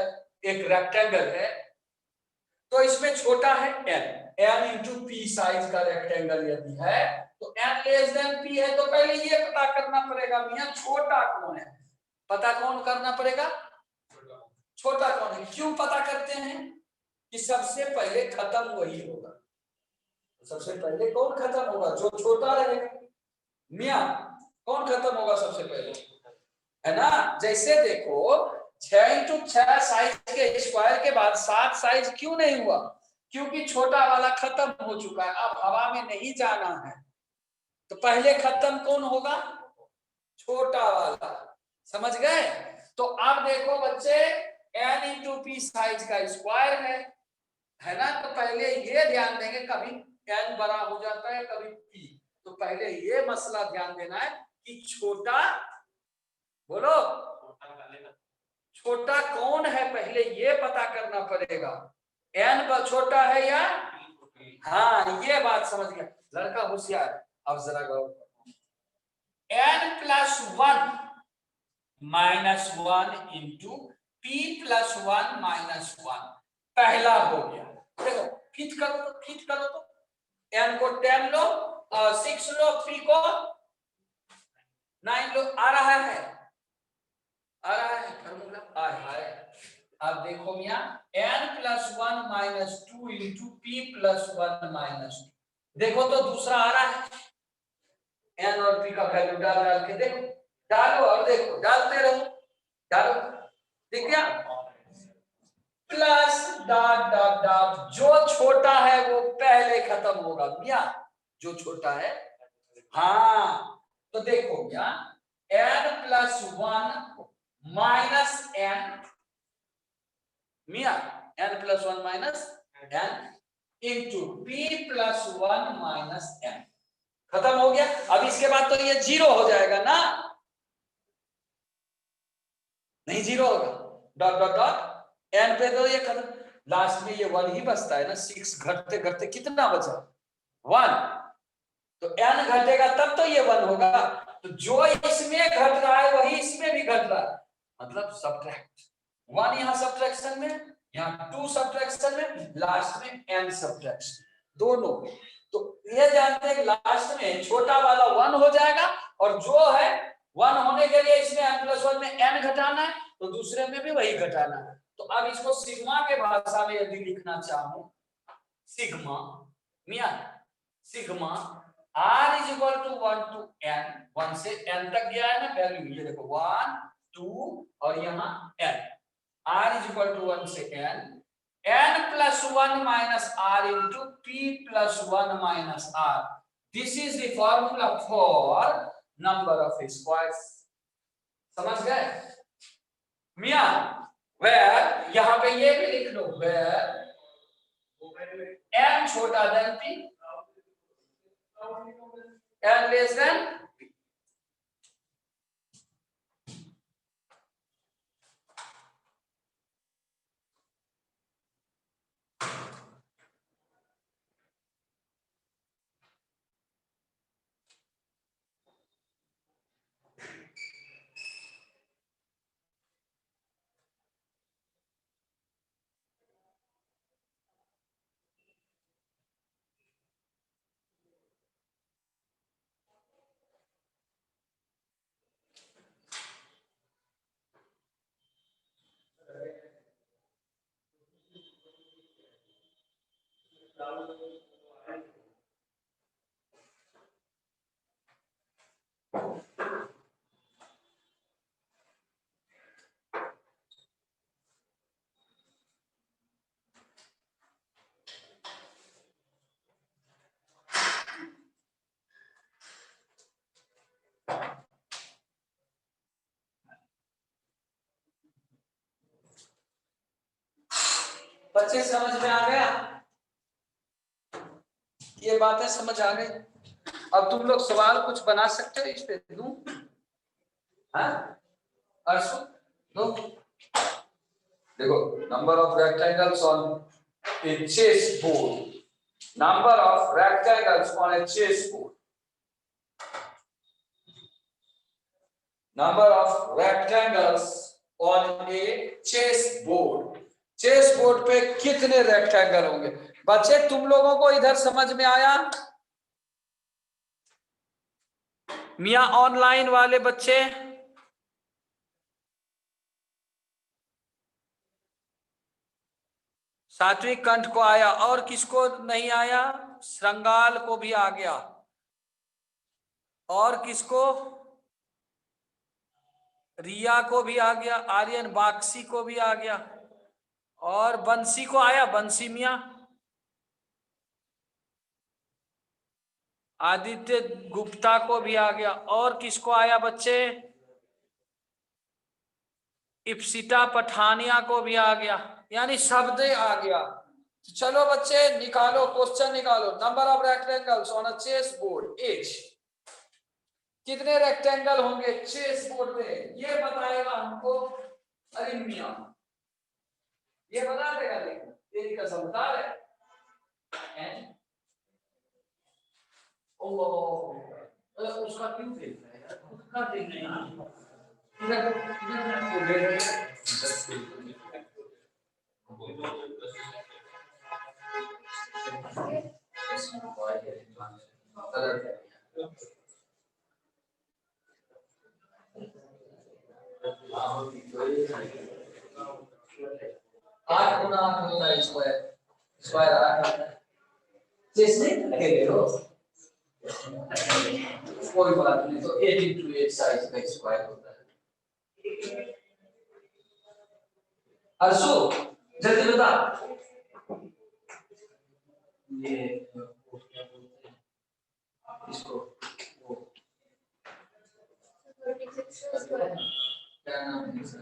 एक रेक्टेंगल है, तो इसमें छोटा है n इंटू पी साइज का रेक्टेंगल यदि है, तो n लेस देन p है, तो पहले ये पता करना पड़ेगा मियां छोटा कौन है, पता कौन करना पड़ेगा, छोटा कौन है, क्यों पता करते हैं कि सबसे पहले खत्म वही होगा, सबसे पहले कौन खत्म होगा, जो छोटा रहेगा, मियां कौन खत्म होगा सबसे पहले, है ना, जैसे देखो 6 इंटू 6 साइज के स्क्वायर के बाद 7 साइज क्यों नहीं हुआ, क्योंकि छोटा वाला खत्म हो चुका है, अब हवा में नहीं जाना है, तो पहले खत्म कौन होगा, छोटा वाला, समझ गए, तो अब देखो बच्चे n इंटू पी साइज का स्क्वायर है ना, तो पहले ये ध्यान देंगे, कभी n बड़ा हो जाता है कभी p, तो पहले ये मसला ध्यान देना है कि छोटा, बोलो छोटा कौन है, पहले ये पता करना पड़ेगा, n छोटा है या, हाँ ये बात समझ गया, लड़का होशियार, अब जरा गौर, n plus 1 minus 1 into p plus 1 minus 1, पहला हो गया, देखो फिट करो तो n को 10 लो, 6 लो, p को 9 लोग आ रहा है फॉर्मूला आ है। अब देखो मियां n+1 - 2 × p+1 - 2, देखो तो दूसरा आ रहा है। n और p का वैल्यू डाल के देखो, डालो और देखो, डालते रहो, डालो, दिख गया प्लस डॉट डॉट डॉट, जो छोटा है वो पहले खत्म होगा मियां, जो छोटा है। हाँ तो देखो मियां n+1 - n मियां n+1 - n into p+1 - n, खत्म हो गया। अब इसके बाद तो ये 0 हो जाएगा ना, नहीं 0 होगा, डॉट डॉट डॉट n पे तो ये खत्म, लास्ट में ये 1 ही बचता है ना। 6 घटते घटते कितना बचा 1, तो n घटेगा तब तो ये 1 होगा। तो जो इसमें घट रहा है वही इसमें भी घट रहा है, मतलब सब्ट्रैक्ट 1 यहाँ सब्ट्रैक्शन में, यहाँ 2 सब्ट्रैक्शन में, लास्ट में n सब्ट्रैक्शन दोनों। तो ये जानते हैं लास्ट में छोटा वाला 1 हो जाएगा, और जो है 1 होने के लिए इसमें n+1 में n घटाना है, तो दूसरे में भी वही घटाना है। तो अब इसको सिग्मा के भाषा में यदि लिखना चाहूं, sigma Miyan sigma r = 1 to n, 1 से n तक गया है ना वैल्यू, ये देखो 1 2 और यहाँ n, r = 1 से n, n+1 - r into p+1 - r, this is the formula for number of squares। समझ गए मियां? where यहाँ पे ये भी लिख लो, where n छोटा than p, n less than p। बच्चे समझ में आ गया? ये बातें समझ आ गई? अब तुम लोग सवाल कुछ बना सकते हो इस पे, दूं? हाँ अर्शु दो। देखो number of rectangles on a chess board, number of rectangles on a chess board, number of rectangles on a chess board, chess board पे कितने रेक्टेंगल होंगे? बच्चे तुम लोगों को इधर समझ में आया? मियां ऑनलाइन वाले बच्चे, सात्विक कंठ को आया, और किसको नहीं आया? श्रृंगाल को भी आ गया, और किसको? रिया को भी आ गया, आर्यन बाक्सी को भी आ गया, और बंसी को आया, बंसी मियां, आदित्य गुप्ता को भी आ गया, और किसको आया बच्चे? इप्सिता पठानिया को भी आ गया, यानी शब्द आ गया। तो चलो बच्चे निकालो, क्वेश्चन निकालो। Number of rectangles on a chess board as, कितने रेक्टेंगल होंगे चेस बोर्ड पे, ये बताएगा हमको अरिमिया, ये बता देगा। लेकिन तेरी कसम बता रहे उसका क्यों देख रहा है यार, उसका देख रहा है इधर 8 गुना 8 होता है स्क्वायर, स्क्वायर 8 आता है। चेस नहीं अकेले हो, कोई बात नहीं, तो 8 into 8 साइज का स्क्वायर होता है। अर्शु जल्दी बता, ये क्या बोलते हैं इसको, वो क्या नाम है इसका,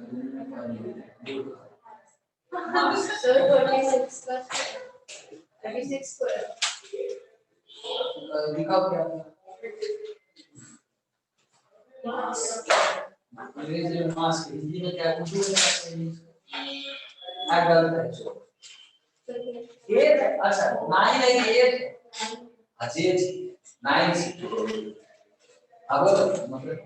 Sir, 36 plus 36 square. दिखाओ क्या अंग्रेजी में मास, हिंदी में क्या कुछ नहीं सकते, गलत है। 8 अच्छा 9 है कि 8 अजय जी 9 अब मतलब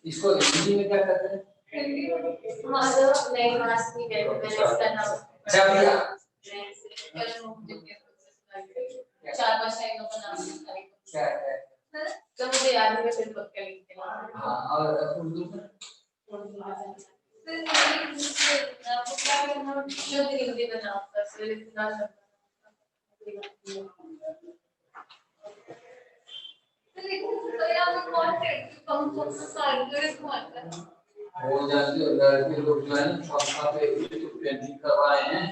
इसको हिंदी में क्या कहते हैं, हमारा नहीं मास नहीं कहते, मैंने इसका नाम जब या 4-5 लाइनों का नाम क्या है, तो मुझे याद नहीं, मैं फिर पक्का कर लिखती हूँ। हाँ और उर्दू में जो हिंदी में नाम था सर इतना हो जाती है, लड़के लोग जो है ना चौथा पे पेंटिंग करवाए हैं,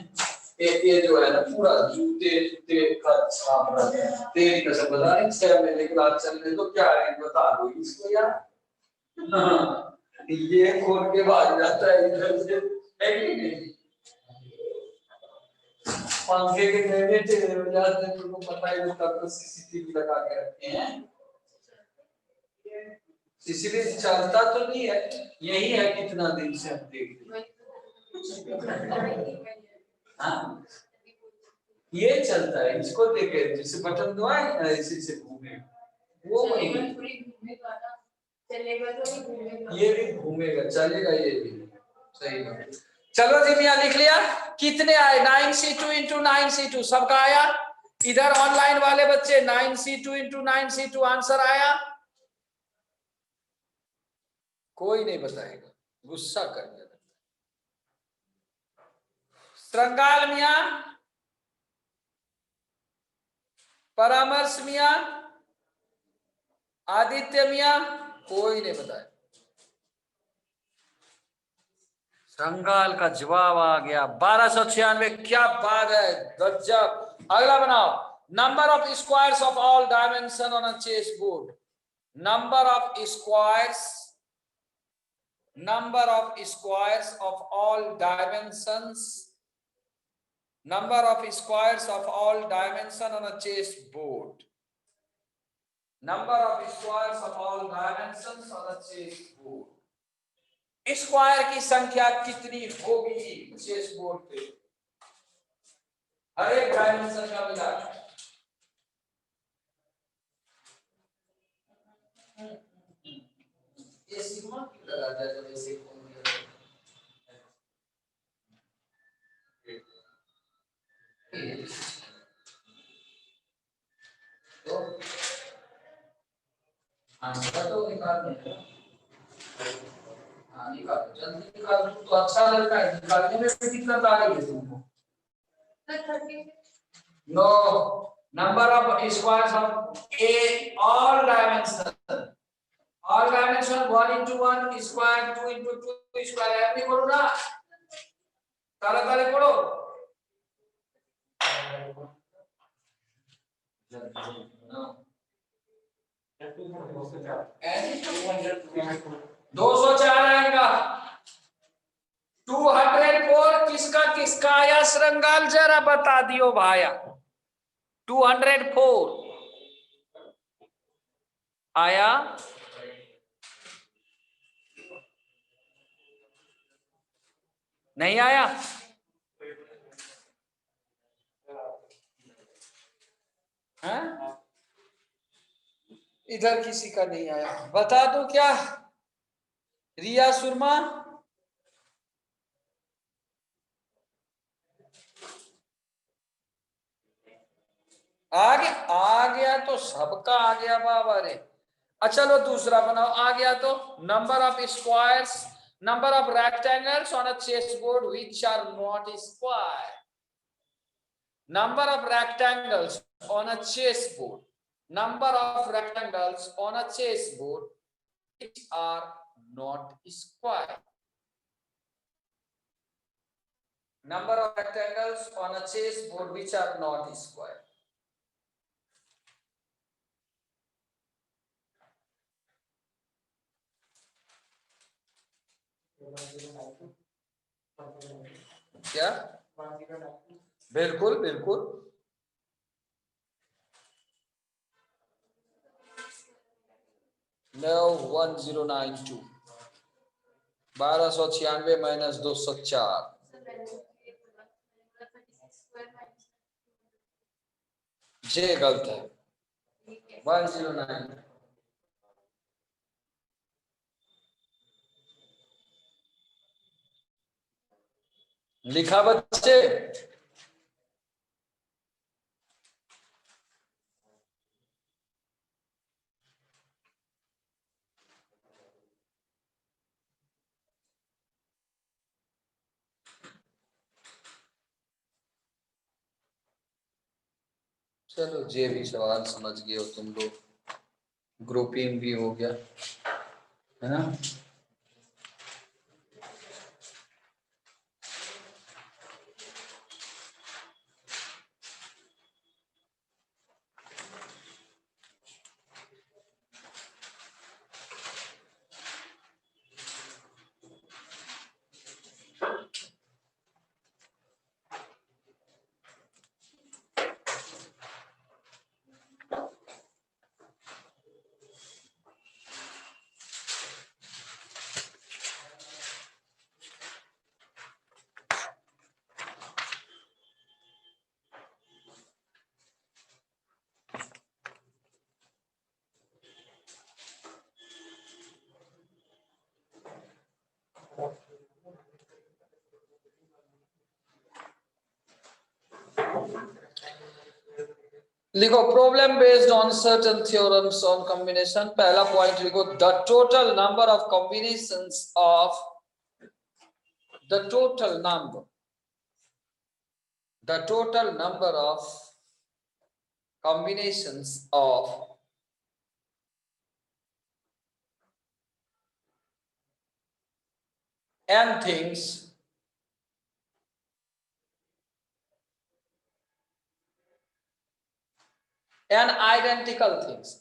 ये जो है ना पूरा जूते जूते का छाप रहा है, तेरी कसम बता रही 6 महीने के बाद चलने तो क्या है बता दो इसको यार। हाँ, ये खोल के भाग जाता है इधर से, है कि नहीं, पंखे के नीचे टेढ़े हो जाते हैं, तुमको पता ही नहीं, तब तो सीसीटीवी लगा के रखते हैं, सीसीटीवी चलता तो नहीं है, यही है कितना दिन से हम देख रहे हैं। हाँ ये चलता है, इसको देखे जैसे बटन दबाए ऐसे से घूमे, वो वही ये भी घूमेगा, चलेगा ये भी, सही बात। चलो जी मियां लिख लिया, कितने आए 9c2 into 9c2 सबका आया, इधर ऑनलाइन वाले बच्चे 9c2 into 9c2 आंसर आया, कोई नहीं बताएगा, गुस्सा कर देगा। श्रृंगाल मियां, परामर्श मियां, आदित्य मियां, कोई नहीं बताया। श्रृंगाल का जवाब आ गया 1296, क्या बात है, गजब। अगला बनाओ, number of squares of all dimension on a chess board, number of squares of all dimensions, number of squares of all dimension on a chess board, number of squares of all dimensions on a chess board, square की संख्या कितनी होगी chess board पे, हर एक dimension का मिला। ये sigma क्यों लगाता है जब ऐसे कौन दिया तो आंसर तो निकालने का, हाँ निकाल जल्दी निकाल, तो अच्छा लड़का है, निकालने में भी दिक्कत आ रही है तुमको। No, number of squares of a all dimension 1 into 1 square 2 into 2 square, ऐसे करो ना, तारे पढ़ो। दो 204 आएगा, 204 किसका आया श्रृंगाल, जरा बता दियो भाया, 204 आया, नहीं आया, हाँ? इधर किसी का नहीं आया, बता दो क्या, रिया सुरमा, आ गया तो सबका आ गया बाबा रे। अच्छा लो दूसरा बनाओ, आ गया तो number of squares Number of rectangles on a chessboard which are not square. Number of rectangles on a chessboard. Number of rectangles on a chessboard which are not square. Number of rectangles on a chessboard which are not square. क्या? बिल्कुल बिल्कुल। No, 1092 1296 minus 204। जे गलत है। 109 लिखा बच्चे। चलो जे भी सवाल समझ गए हो तुम लोग, ग्रुपिंग भी हो गया है ना। लिखो problem based on certain theorems on combination. पहला पॉइंट लिखो the total number of combinations of the total number of combinations of n things n identical things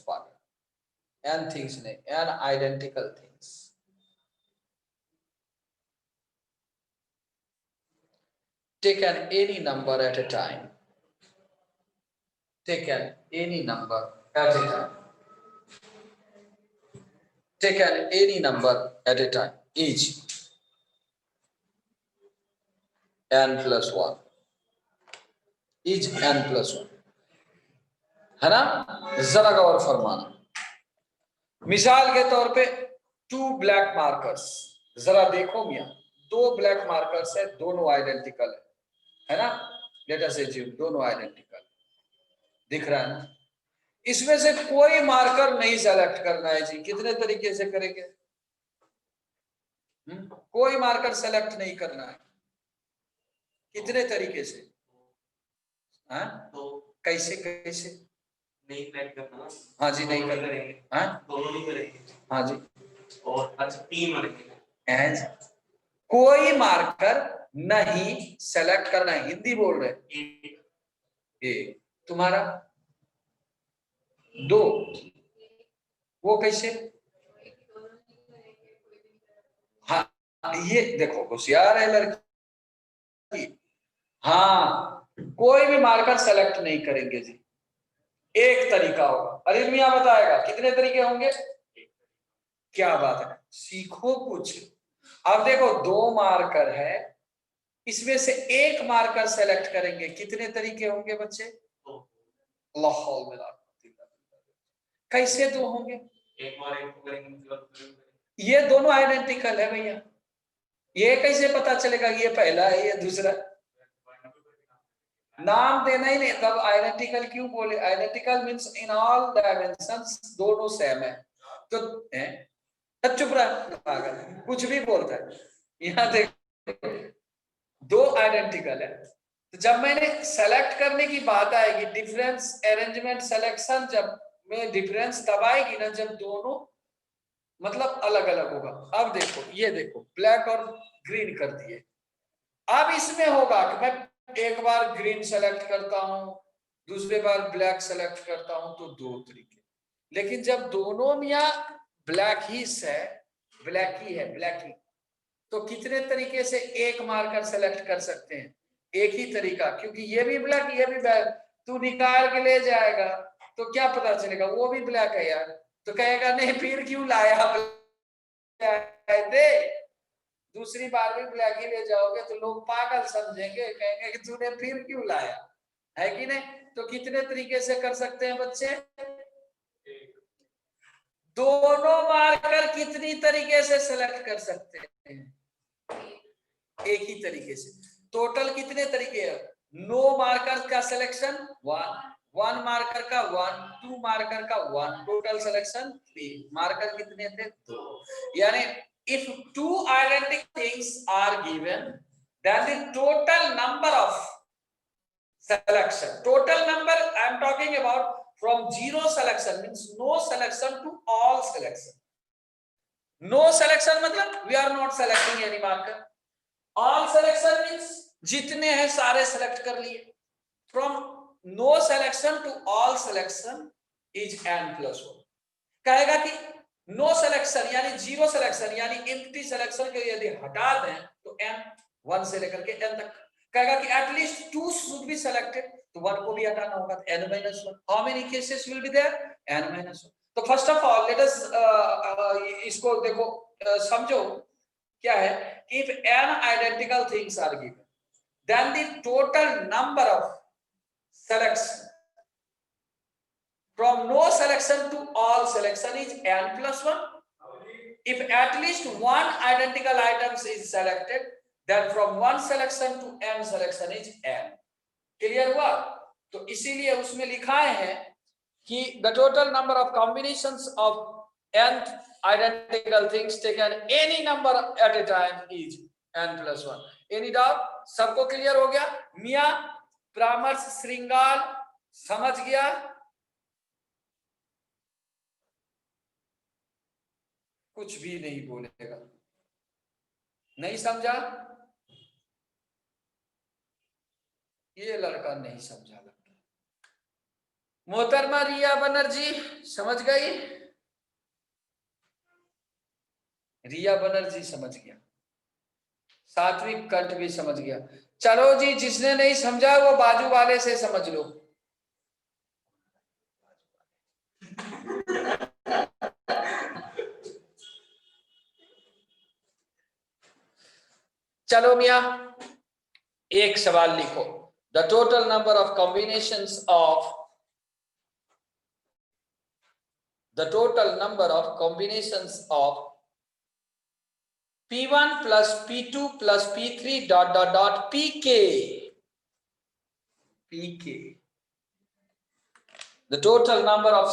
pardon, n things नहीं, n identical things taken any number at a time, taken any number at a time, taken any number at a time, each n plus 1, each n plus 1 है ना। जरा गौर फरमाना, मिसाल के तौर पे 2 black markers, जरा देखो मियां, 2 ब्लैक मार्कर्स है, दोनों आइडेंटिकल है ना। लेट अस अज्यूम दोनों आइडेंटिकल दिख रहा है ना। इसमें से कोई मार्कर नहीं सेलेक्ट करना है जी। कितने तरीके से करेंगे? कोई मार्कर सेलेक्ट नहीं करना है। कितने तरीके से? हाँ तो कैसे कैसे नहीं सेलेक्ट करना। हाँ जी नहीं करेंगे। हाँ दोनों नहीं करेंगे। हाँ जी और अच्छा 3 मारेंगे। कोई मार्कर नहीं सेलेक्ट करना है। हिंदी बोल रहे एक। तुम्हारा 2, वो कैसे? हाँ ये देखो होशियार है लड़की। हाँ कोई भी मार्कर सेलेक्ट नहीं करेंगे जी। एक तरीका होगा। अरे मियां बताएगा कितने तरीके होंगे। क्या बात है, सीखो कुछ। अब देखो 2 मार्कर है, इसमें से एक मार्कर सेलेक्ट करेंगे, कितने तरीके होंगे बच्चे? कैसे 2 होंगे? एक बार एक करेंगे। ये दोनों आइडेंटिकल है भैया, ये कैसे पता चलेगा ये पहला है ये दूसरा? नाम देना ही नहीं, तब आइडेंटिकल क्यों बोले? Identical means in all dimensions दोनों सेम है। तो चुप रहा पागल, कुछ भी बोलता है। यहाँ देखो दो आइडेंटिकल है, तो जब मैंने सेलेक्ट करने की बात आएगी, डिफरेंस अरेंजमेंट सिलेक्शन, जब में डिफरेंस तब आएगी ना जब दोनों मतलब अलग अलग होगा। अब देखो, ये देखो ब्लैक और ग्रीन कर दिए। अब इसमें होगा कि मैं एक बार ग्रीन सेलेक्ट करता हूं, दूसरे बार ब्लैक सेलेक्ट करता हूं, तो दो तरीके। लेकिन जब दोनों मियाँ ब्लैक ही है, ब्लैक ही है, ब्लैक ही, तो कितने तरीके से एक मार्कर सेलेक्ट कर सकते हैं? एक ही तरीका, क्योंकि ये भी ब्लैक ये भी ब्लैक। तू निकाल के ले जाएगा तो क्या पता चलेगा वो भी ब्लैक है यार, तो कहेगा नहीं फिर क्यों लाया थे, दूसरी बार भी ब्लैक ही ले जाओगे तो लोग पागल समझेंगे, कहेंगे कि तूने फिर क्यों लाया, है कि नहीं? तो कितने तरीके से कर सकते हैं बच्चे? दोनों मार्कर कितनी तरीके से सेलेक्ट कर सकते हैं? एक ही तरीके से। टोटल कितने तरीके हैं? नो मार्कर का सिलेक्शन 1, 1 मार्कर का 1, 2 मार्कर का 1, टोटल सिलेक्शन 3। मार्कर कितने थे? 2। यानी if two identical things are given, then the total number of selection, total number I am talking about from zero selection means no selection to all selection. No selection मतलब we are not selecting any marker. All selection means जितने हैं सारे select कर लिए। From no selection to all selection is n+1। कहेगा कि no selection यानी zero selection यानी एम्प्टी सिलेक्शन के यदि हटा दें तो n 1 से लेकर के n तक। कहेगा कि एटलीस्ट 2 शुड बी सिलेक्टेड, तो 1 को भी हटाना होगा, तो n-1। How many cases will be there? n-1। तो first of all let us इसको देखो, समझो क्या है। If n identical things are given, then the total number of selection from no selection to all selection is n+1. If at least one identical items is selected, then from one selection to n selection is n. Clear हुआ? तो इसीलिए उसमें लिखाए हैं कि the total number of combinations of n identical things taken any number at a time is n+1. Any doubt? सबको clear हो गया? मियां परामर्श श्रृंगार समझ गया? कुछ भी नहीं बोलेगा, नहीं समझा? ये लड़का नहीं समझा लगता। मोहतरमा रिया बनर्जी समझ गई? रिया बनर्जी समझ गया, सात्विक कंठ भी समझ गया। चलो जी, जिसने नहीं समझा वो बाजू वाले से समझ लो। चलो मियां, एक सवाल लिखो। The total number of combinations of P1 plus P2 plus P3 ... Pk. The total number of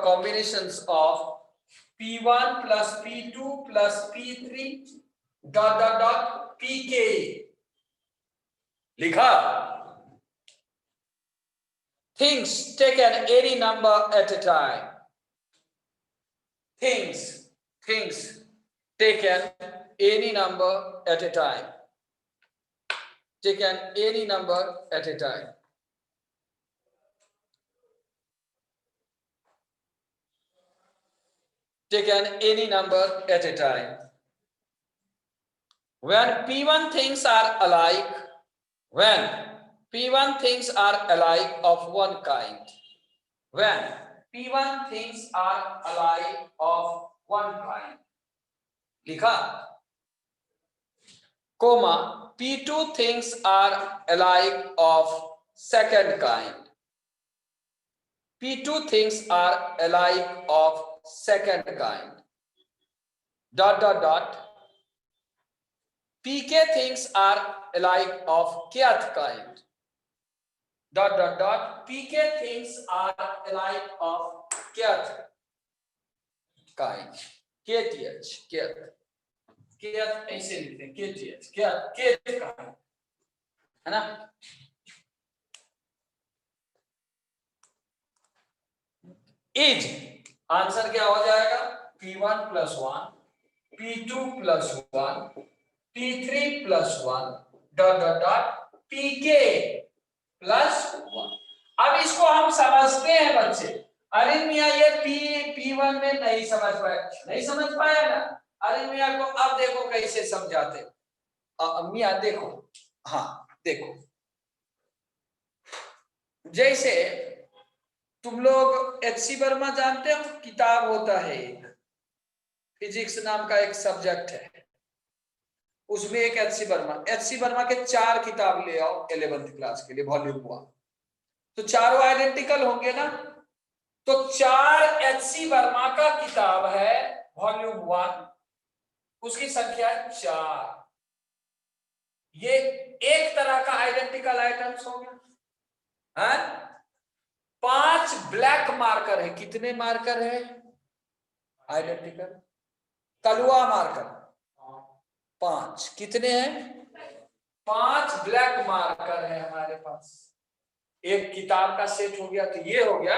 combinations of P1 plus P2 plus P3 ... Pk लिखा। Things taken any number at a time. Things taken any number at a time. Taken any number at a time. Taken any number at a time. When P1 things are alike, of one kind. When P1 things are alike of one kind. लिखा। Comma, P2 things are alike of second kind. P2 things are alike of second kind. dot dot dot pk things are alike of kth kind, dot dot dot pk things are alike of kth kind, kth kth ऐसे लिखते हैं, kth kth kind, है ना। Is answer क्या हो जाएगा, P1 plus 1, P2 plus 1, P3 plus 1 dot dot dot Pk plus 1। अब इसको हम समझते हैं बच्चे। अरे मियाँ ये P1 में नहीं समझ पाया ना। अरे मियाँ को अब देखो कैसे समझाते। मियाँ देखो, हाँ देखो, जैसे तुम लोग एच.सी. वर्मा जानते हो, किताब होता है एक, फिजिक्स नाम का एक सब्जेक्ट है, उसमें एक एच.सी. वर्मा के 4 किताब ले आओ 11th क्लास के लिए, वॉल्यूम 1, तो चारों आइडेंटिकल होंगे ना। तो 4 एच.सी. वर्मा का किताब है वॉल्यूम 1, उसकी संख्या 4, ये एक तरह का आइडेंटिकल आइटम्स हो गया है। 5 ब्लैक मार्कर है, कितने मार्कर है आइडेंटिकल, कलुआ मार्कर 5, कितने हैं 5 ब्लैक मार्कर है हमारे पास। एक किताब का सेट हो गया, तो ये हो गया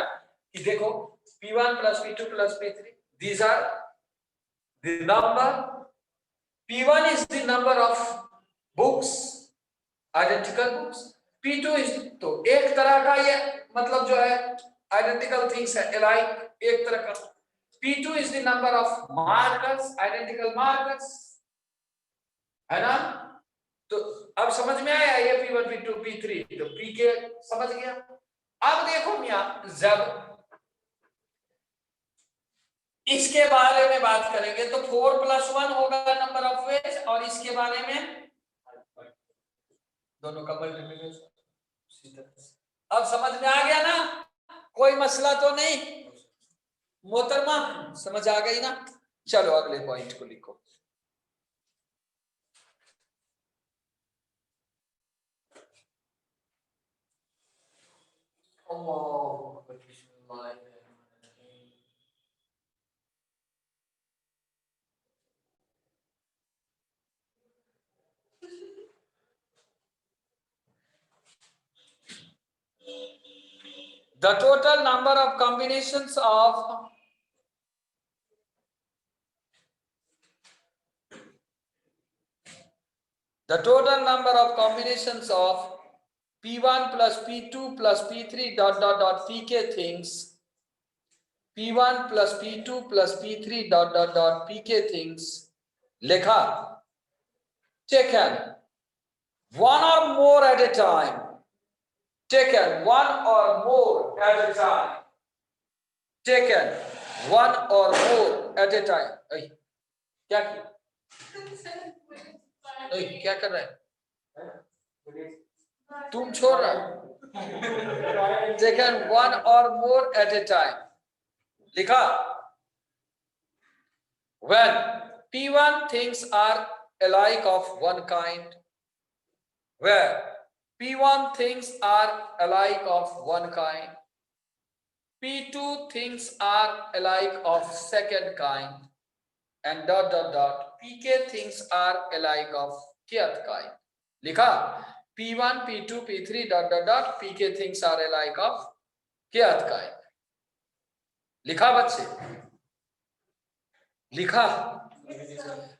कि देखो P1 plus P2 plus P3, these are the number, P1 is the number of books, identical books, P2 is, तो एक तरह का ये मतलब जो है identical things है, alike एक तरह का। P2 is the number of markers, identical markers, है ना। तो अब समझ में आया ये P1 P2 P3, तो Pk समझ गया। अब देखो मियां, जब इसके बारे में बात करेंगे तो 4 प्लस 1 होगा नंबर ऑफ वेज, और इसके बारे में दोनों का मल्टीप्लिकेशन। अब समझ में आ गया ना, कोई मसला तो नहीं मोहतरमा, समझ आ गई ना। चलो अगले पॉइंट को लिखो। The total number of combinations of P1 plus P2 plus P3 dot dot dot Pk things, P1 plus P2 plus P3 dot dot dot Pk things लिखा, taken one or more at a time, taken one or more at a time, taken one or more at a time। क्या किया, क्या कर रहा है तुम, छोड़ रहा है। taken one or more at a time लिखा, when P1 things are alike of one kind, where P1 things are alike of one kind, P2 things are alike of second kind, and dot dot dot Pk things are alike of kth kind लिखा। P1 P2 P3 dot dot dot Pk things are alike of kth kind लिखा बच्चे, लिखा।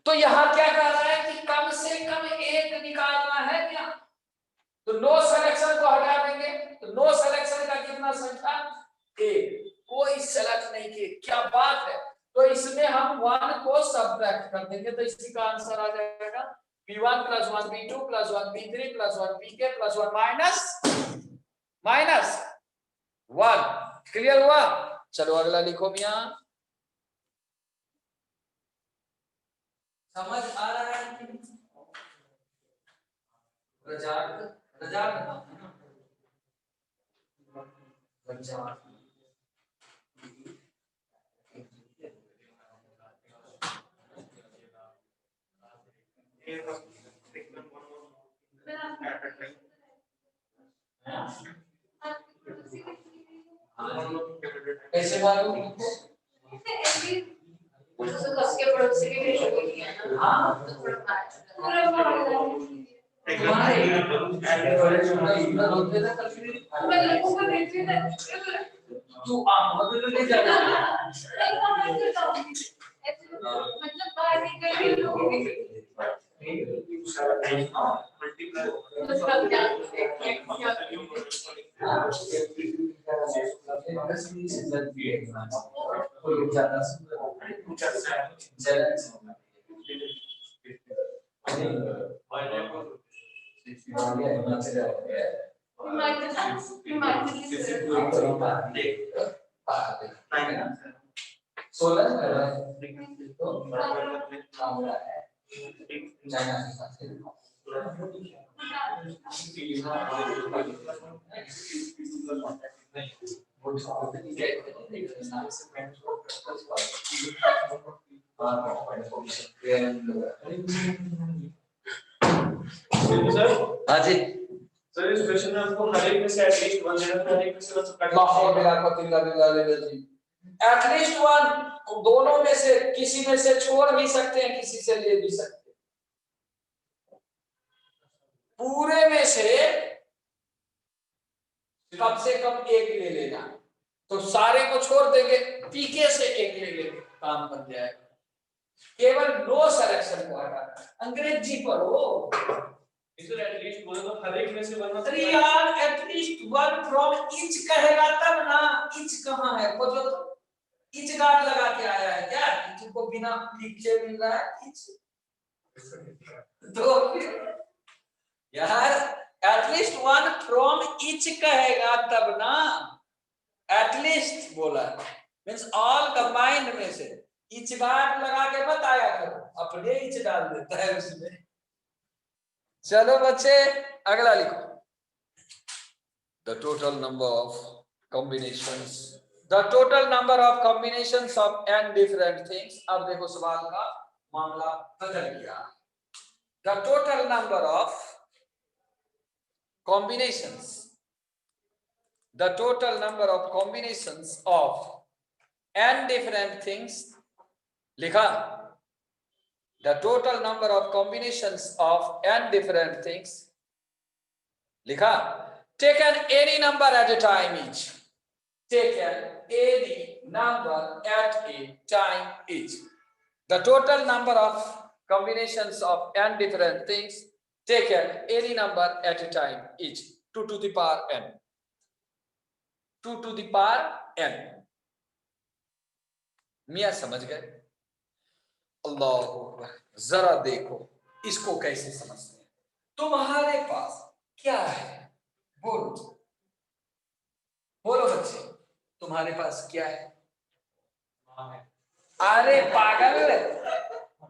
तो यहां क्या कह रहा है कि कम से कम एक निकालना है क्या, तो नो सिलेक्शन को हटा देंगे, तो नो सिलेक्शन का कितना संख्या, एक, कोई सेलेक्ट नहीं किए, क्या बात है। तो इसमें हम 1 को सब्ट्रैक्ट कर देंगे, तो इसी का आंसर आ जाएगा P1 plus 1 P2 plus 1 P3 plus 1 Pk plus 1 minus 1। Clear हुआ। चलो अगला लिखो मियां, समझ आ रहा है। रजाक कैसे मालूम? उसके पड़ोसी की रेशो भी नहीं है ना। हाँ पूरा तुम्हारे तू मतलब ले जा मतलब बाहर निकल के लोगों की सोलह तो चाइना के साथ हाँ जी सर इस क्वेश्चन में आपको हर एक में से एटलीस्ट वन देना था, हर एक में से बस लाहौर मिला जी एटलीस्ट वन, दोनों में से किसी में से छोड़ भी सकते हैं, किसी से ले भी सकते हैं। पूरे में से कम से कम एक ले लेना, तो सारे को छोड़ देंगे, पीके से एक ले लेंगे, काम बन जाएगा। केवल नो सिलेक्शन को हटाना। अंग्रेजी पढ़ो इधर एटलीस्ट बोले तो हर एक में से वन। अरे यार एटलीस्ट वन फ्रॉम ईच कहेगा तब ना। ईच कहाँ है? खोजो तो। ईच गार्ड लगा के आया है क्या? ईच को बिना लिखे मिल रहा है ईच तो यार एटलीस्ट वन फ्रॉम ईच कहेगा तब ना। एटलीस्ट बोला मींस ऑल कंबाइंड में से। ईच गार्ड लगा के मत आया करो, अपने ईच डाल देता है उसमें। चलो बच्चे अगला लिखो। The total number of combinations, the total number of combinations of n different things। अब देखो सवाल का मामला बदल गया। The total number of combinations, the total number of combinations of n different things लिखा। The total number of combinations of n different things लिखा। Taken any number at a time each. Taken any number at a time each. The total number of combinations of n different things taken any number at a time each. 2 to the power n. 2 to the power n. मियां समझ गए? अल्लाह अकबर। जरा देखो इसको कैसे समझते हैं। तुम्हारे पास क्या है? बोलो बोलो बच्चे, तुम्हारे पास क्या है? अरे पागल,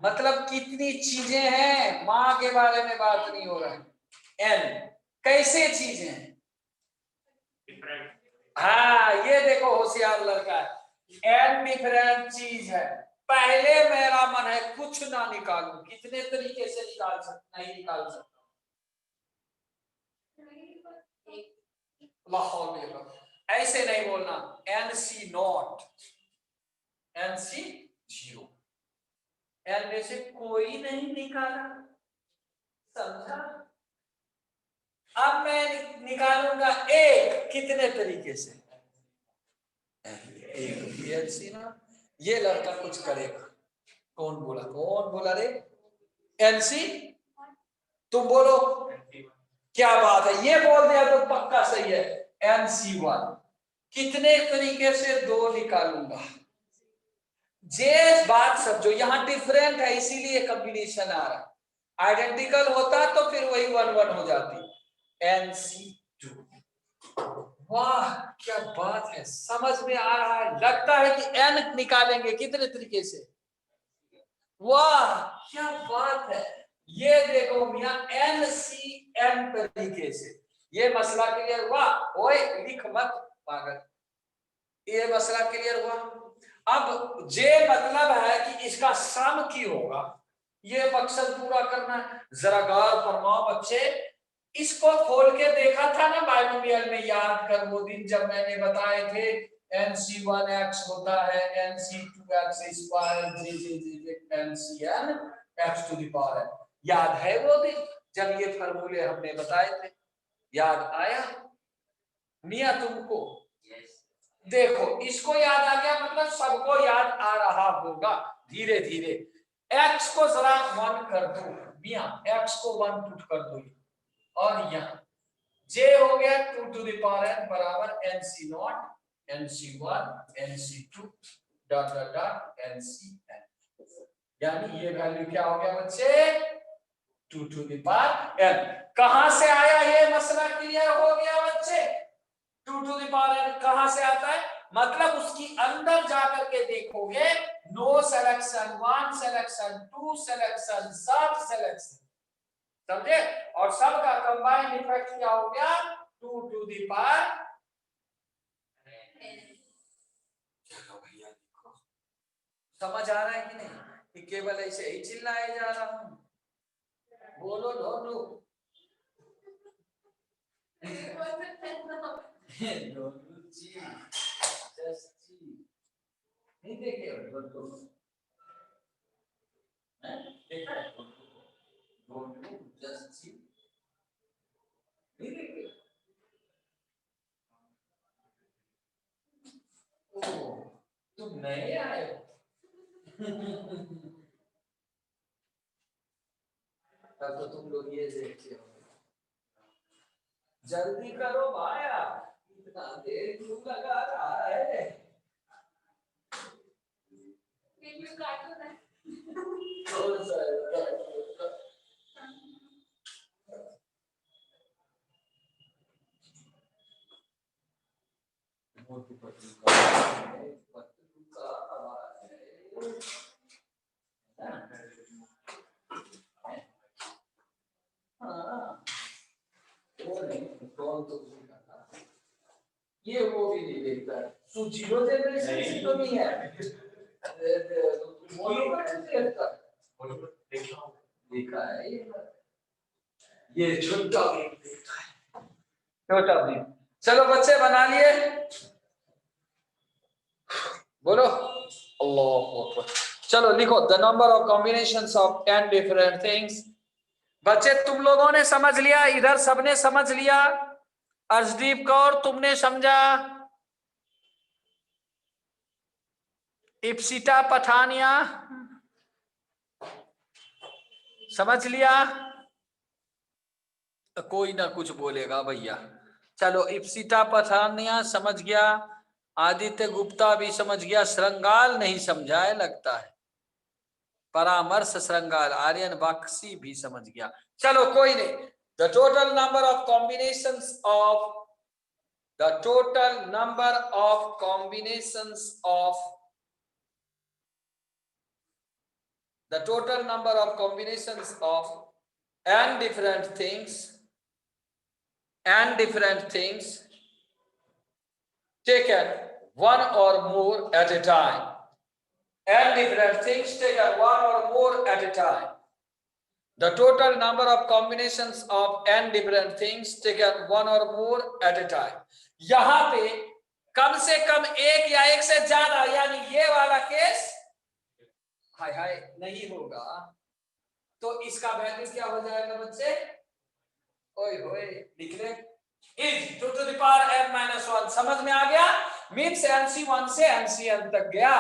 मतलब कितनी चीजें हैं, माँ के बारे में बात नहीं हो रहा है। एन कैसे चीजें हैं? हाँ ये देखो होशियार लड़का है। एन डिफरेंट चीज है। पहले मेरा मन है कुछ ना निकालूं, कितने तरीके से निकाल सकता, नहीं निकाल सकता। ऐसे नहीं बोलना, N C not, N C zero. N में से कोई नहीं निकाला, समझा? अब मैं निकालूंगा एक, कितने तरीके से? एक एन सी ना। ये लड़का कुछ करेगा। कौन बोला? कौन बोला रे? एन सी, तुम बोलो क्या बात है, ये बोल दिया तो पक्का सही है। एन सी वन कितने तरीके से दो निकालूंगा। जे बात समझो, यहाँ डिफरेंट है इसीलिए कॉम्बिनेशन आ रहा। आइडेंटिकल होता तो फिर वही वन वन हो जाती। N C two. वाह क्या बात है, समझ में आ रहा है। लगता है कि एन निकालेंगे कितने तरीके से। वाह क्या बात है। ये देखो मियां एन सी एन तरीके से। ये मसला क्लियर हुआ? ओए लिख मत पागल। ये मसला क्लियर हुआ? अब जे मतलब है कि इसका सम की होगा। ये मकसद पूरा करना है। जरा गौर फरमाओ बच्चे, इसको खोल के देखा था ना बाइनोमियल में, याद कर वो दिन जब मैंने बताए थे NC1x होता है NC2x स्क्वायर जे NCN x to the power n। याद है वो दिन जब ये फार्मूले हमने बताए थे? याद आया मिया तुमको? देखो इसको याद आ गया, मतलब सबको याद आ रहा होगा धीरे धीरे। x को जरा 1 कर दो मिया, x को 1 पुट कर दो, और यहाँ j हो गया 2 टू द पावर n बराबर NC0 NC1 NC2 dot dot dot NCN। यानी ये वैल्यू क्या हो गया बच्चे? 2 टू द पावर n। कहां से आया ये मसला? क्लियर हो गया बच्चे? 2 टू द पावर n कहां से आता है? मतलब उसकी अंदर जाकर के देखोगे, नो सिलेक्शन 1 सिलेक्शन 2 सिलेक्शन सब सिलेक्शन, समझे? और सबका कंबाइंड इफेक्ट क्या हो गया? 2 टू द पावर। चलो भैया देखो समझ आ रहा है कि नहीं कि केवल ऐसे ही चिल्लाए जा रहा हूं? बोलो दोनों नहीं देखे नहीं देखे? तुम नए आए हो? तब तो तुम लोग ये देखते हो। जल्दी करो भाया, इतना देर क्यों लगा रहा है? कौन सा मोटू पतलू का आवाज है। हाँ वो नहीं, कौन तो ये वो भी नहीं देखता है। तू जीरो जनरेशन से तो नहीं है? देखा है ये छोटा भी देखा है, छोटा भी। चलो बच्चे बना लिए, बोलो अल्लाह अकबर। चलो लिखो the number of combinations of n different things. बच्चे तुम लोगों ने समझ लिया, इधर सबने समझ लिया? अर्शदीप कौर तुमने समझा? इप्सिता पठानिया समझ लिया? कोई ना कुछ बोलेगा भैया। चलो इप्सिता पठानिया समझ गया, आदित्य गुप्ता भी समझ गया, श्रृंगाल नहीं समझा है लगता है, परामर्श श्रृंगाल, आर्यन बक्सी भी समझ गया। चलो कोई नहीं। The total number of combinations of the total number of combinations of the total number of combinations of n different things taken one or more at a time, n different things taken one or more at a time, the total number of combinations of n different things taken one or more at a time। यहां पे कम से कम एक या एक से ज्यादा, यानी ये वाला केस हाय हाय नहीं होगा, तो इसका वैल्यू क्या हो जाएगा बच्चे? ओए होए लिख ले, is 2 to the power n minus 1। समझ में आ गया? मीन्स NC1 से NCN तक गया।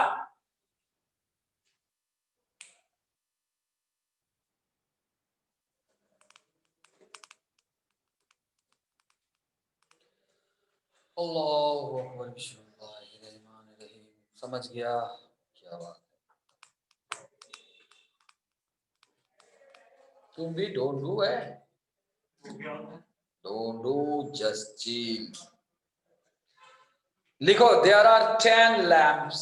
अल्लाहु अकबर बिस्मिल्लाहिर्रहमानिर्रहीम। समझ गया? क्या बात है, तुम भी डोंट डू है, डोंट डू, जस्ट चिल। लिखो there are 10 lamps,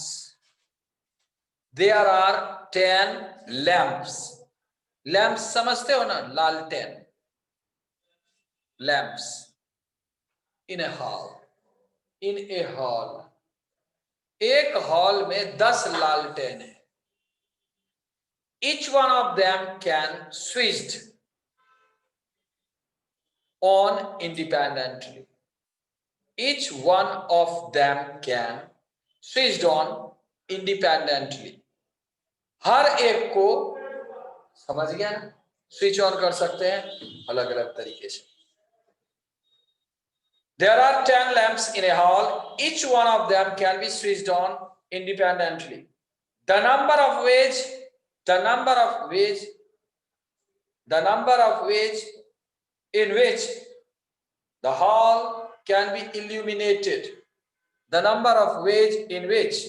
there are 10 lamps. Lamps समझते हो ना, लालटेन, lamps in a hall, in a hall. एक हॉल में 10 लालटेन है। each one of them can switched on independently. Each one of them can switched on independently. हर एक को, समझ गया ना, स्विच ऑन कर सकते हैं अलग अलग तरीके से. There are 10 lamps in a hall. Each one of them can be switched on independently. The number of ways in which the hall can be illuminated. The number of ways in which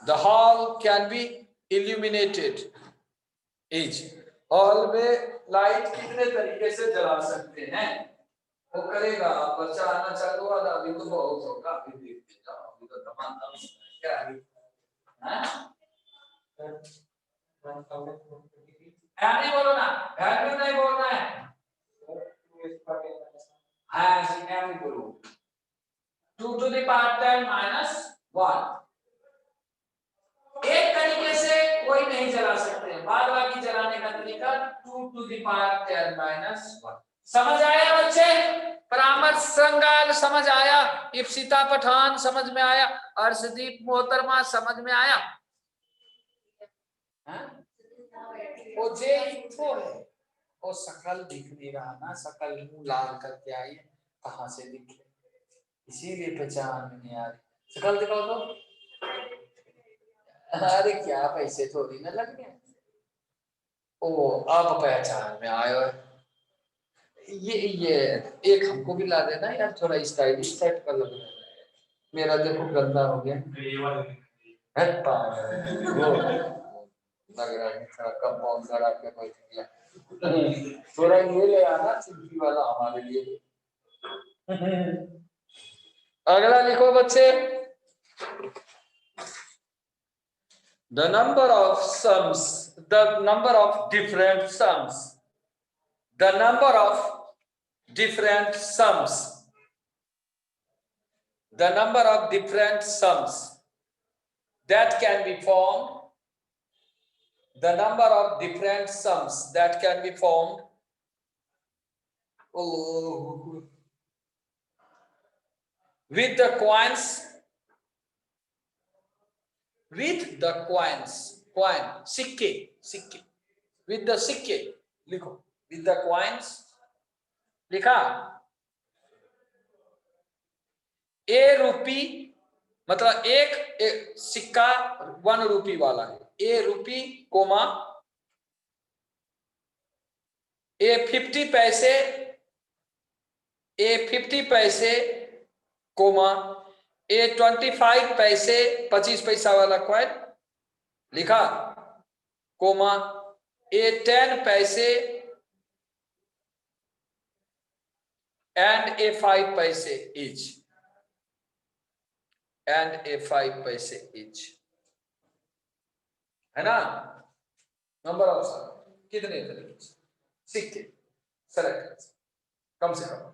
the hall can be illuminated is. Hall में light कितने तरीके से जला सकते हैं वो करेगा. बच्चा आना चालू हुआ था, अभी तो बहुत होगा, अभी देखते जाओ, अभी तो धमाका क्या है. नहीं बोलो ना, वैल्यू नहीं बोलना है. हाँ जी, नहीं बोलो. 2 to the power 10 minus 1. एक तरीके से कोई नहीं जला सकते, बाद बाकी जलाने का तरीका 2 to the power 10 minus 1. समझ आया बच्चे? परामर्श श्रृंगार समझ आया? इप्सिता पठान समझ में आया? अर्शदीप मोहतरमा समझ में आया? वो जे इथो है, वो सकल दिख नहीं रहा ना, सकल मुंह लाल करके आई है, कहां से दिखे, इसीलिए पहचान नहीं आ रही. सकल दिखाओ तो. अरे क्या पैसे थोड़ी ना लग गए. ओ अब पहचान में आयो. ये एक हमको भी ला देना यार, थोड़ा स्टाइलिश सेट कर लग रहा है. मेरा देखो गंदा हो गया. वो लग रहा है थोड़ा कंपाउंड करा के बैठ गया. थोड़ा ये ले आना चिंकी वाला हमारे लिए. अगला लिखो बच्चे. The number of sums, the number of different sums, the number of different sums, the number of different sums that can be formed, the number of different sums that can be formed with the coins, coin, सिक्के, with the सिक्के लिखो, with the coins लिखा. ए रूपी मतलब एक सिक्का 1 रूपी वाला है, ए रूपी कोमा ए 50 पैसे कोमा ए 25 पैसे 25 पैसा वाला कॉइन लिखा कोमा ए 10 पैसे एंड ए 5 पैसे each and a 5 पैसे each, है ना. नंबर ऑफ सम कितने तरीके से सिक्के सेलेक्ट कम से कम.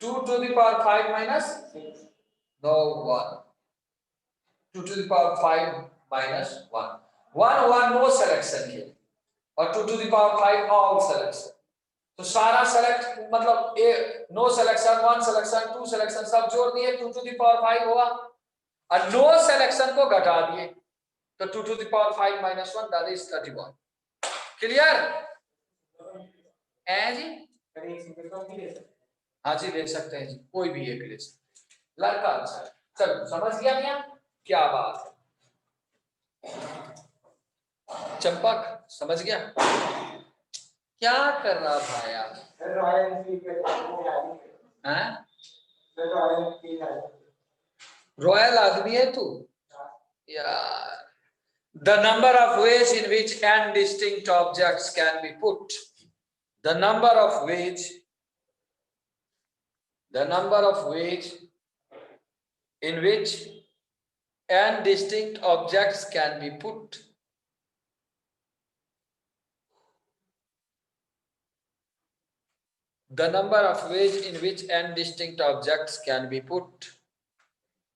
Two to the power 5 minus no 1. 2 to the power 5 minus 1. 1 no selection here, और 2 to the power 5 all selection. तो सारा सेलेक्ट मतलब ए नो सिलेक्शन 1 सिलेक्शन 2 सिलेक्शन सब जोड़ दिए 2 to the power 5 हुआ, और नो सिलेक्शन को घटा दिए तो 2 to the power 5 minus 1 that is 31. Clear है जी? हाँ जी ले सकते हैं जी, कोई भी एक ले सकते. लड़का अच्छा है, चलो समझ गया क्या? क्या बात है. चंपक समझ गया क्या कर रहा भाई यार? रॉयल आदमी है तू यार. The number of ways in which n distinct objects can be put. The number of ways in which n distinct objects can be put. The number of ways in which n distinct objects can be put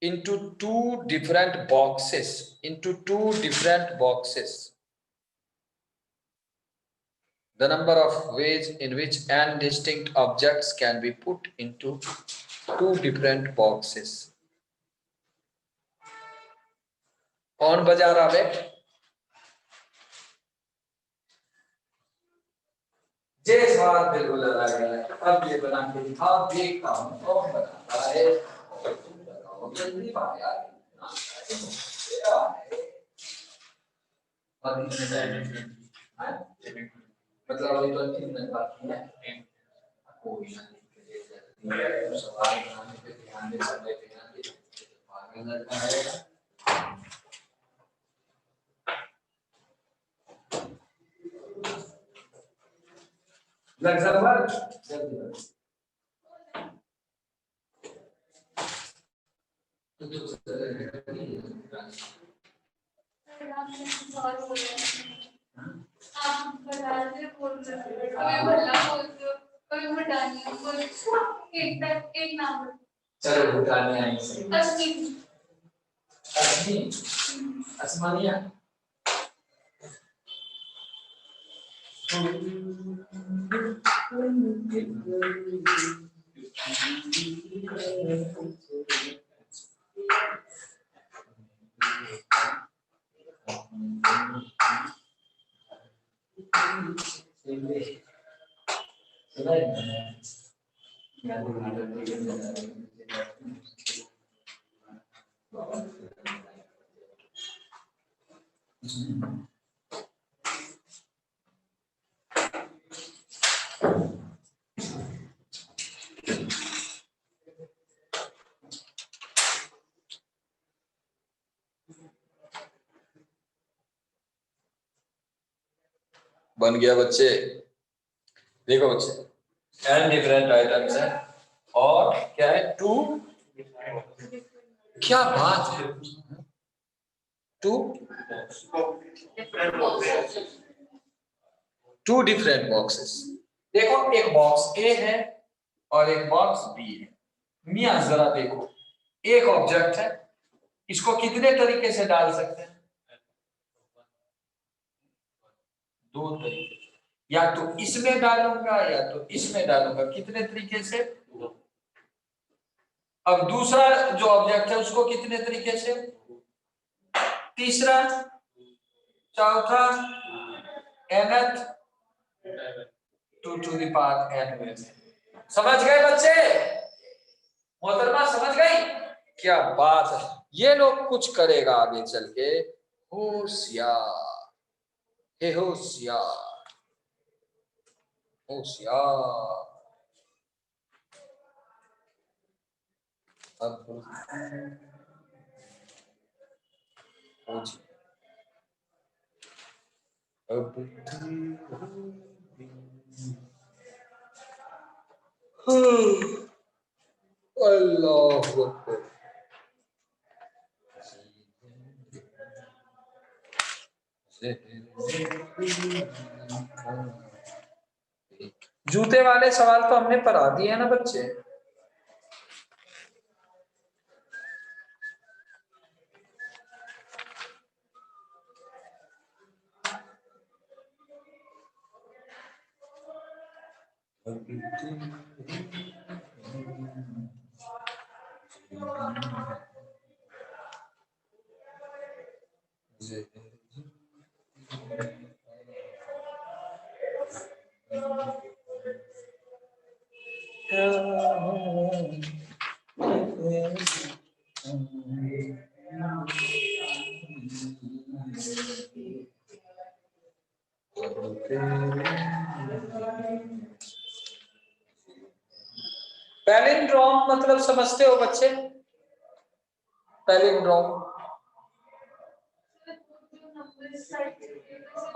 into two different boxes. The number of ways in which n distinct objects can be put into two different boxes. कौन बजा रहा है? जय सवाल बिल्कुल लगा है। अब ये बना के दिखा, देखता हूँ कौन बनाता है। जल्दी बात यार। मतलब अभी तो 3 मिनट बाकी है। कोई नहीं, सवाल बनाने पे ध्यान दे, समय पे ध्यान दे। पागल लड़का है। लग्जमबर्ग चलो भूटानी आई असमानिया बन गया बच्चे। देखो बच्चे n डिफरेंट आइटम्स है और क्या है टू, क्या बात है, टू डिफरेंट बॉक्सेस। देखो एक बॉक्स ए है और एक बॉक्स बी है। मियां जरा देखो, एक ऑब्जेक्ट है, इसको कितने तरीके से डाल सकते हैं? दो तरीके, या तो इसमें डालूंगा या तो इसमें डालूंगा। कितने तरीके से? अब दूसरा जो ऑब्जेक्ट है उसको कितने तरीके से? तीसरा, चौथा, nth, 2 to the power n में। समझ गए बच्चे? मोहतरमा समझ गई? क्या बात है। ये लोग कुछ करेगा आगे चल के। होशियार, हे होशियार, होशियार। अब अल्लाह अकबर। जूते वाले सवाल तो हमने पढ़ा दिए है ना बच्चे। पैलिंड्रोम मतलब समझते हो बच्चे? पैलिंड्रोम,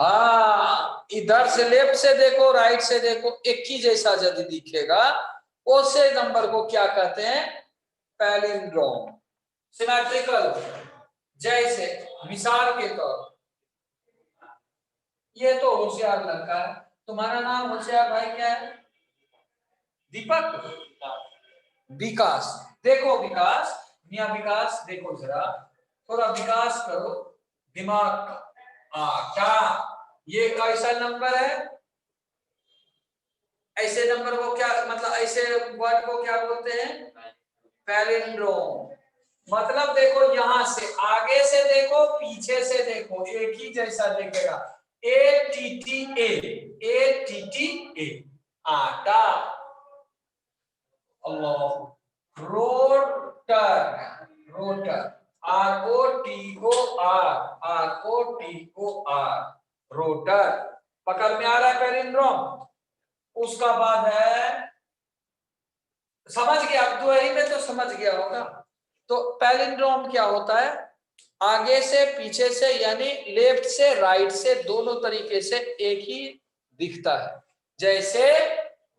हाँ, इधर से लेफ्ट से देखो, राइट से देखो, एक ही जैसा यदि दिखेगा उसे नंबर को क्या कहते हैं? पैलिंड्रोम। सिमेट्रिकल, जैसे मिसाल के तौर, ये तो होशियार लड़का है। तुम्हारा नाम होशियार भाई क्या है? दीपक, विकास। देखो विकास, मियां विकास देखो जरा, थोड़ा विकास करो दिमाग का। क्या ये कैसा नंबर है? ऐसे नंबर को क्या मतलब, ऐसे वर्ड को क्या बोलते हैं? पैलिंड्रोम। मतलब देखो यहां से आगे से देखो, पीछे से देखो, एक ही जैसा दिखेगा। ATTA आटा। अल्लाह। Rotor, rotor, ROTOR, rotor. पकड़ में आ रहा है पैलिंड्रोम? उसका बाद है, समझ गया अब द्वैरी में तो समझ गया होगा। तो पैलिंड्रोम क्या होता है? आगे से पीछे से, यानी लेफ्ट से राइट से, दोनों तरीके से एक ही दिखता है। जैसे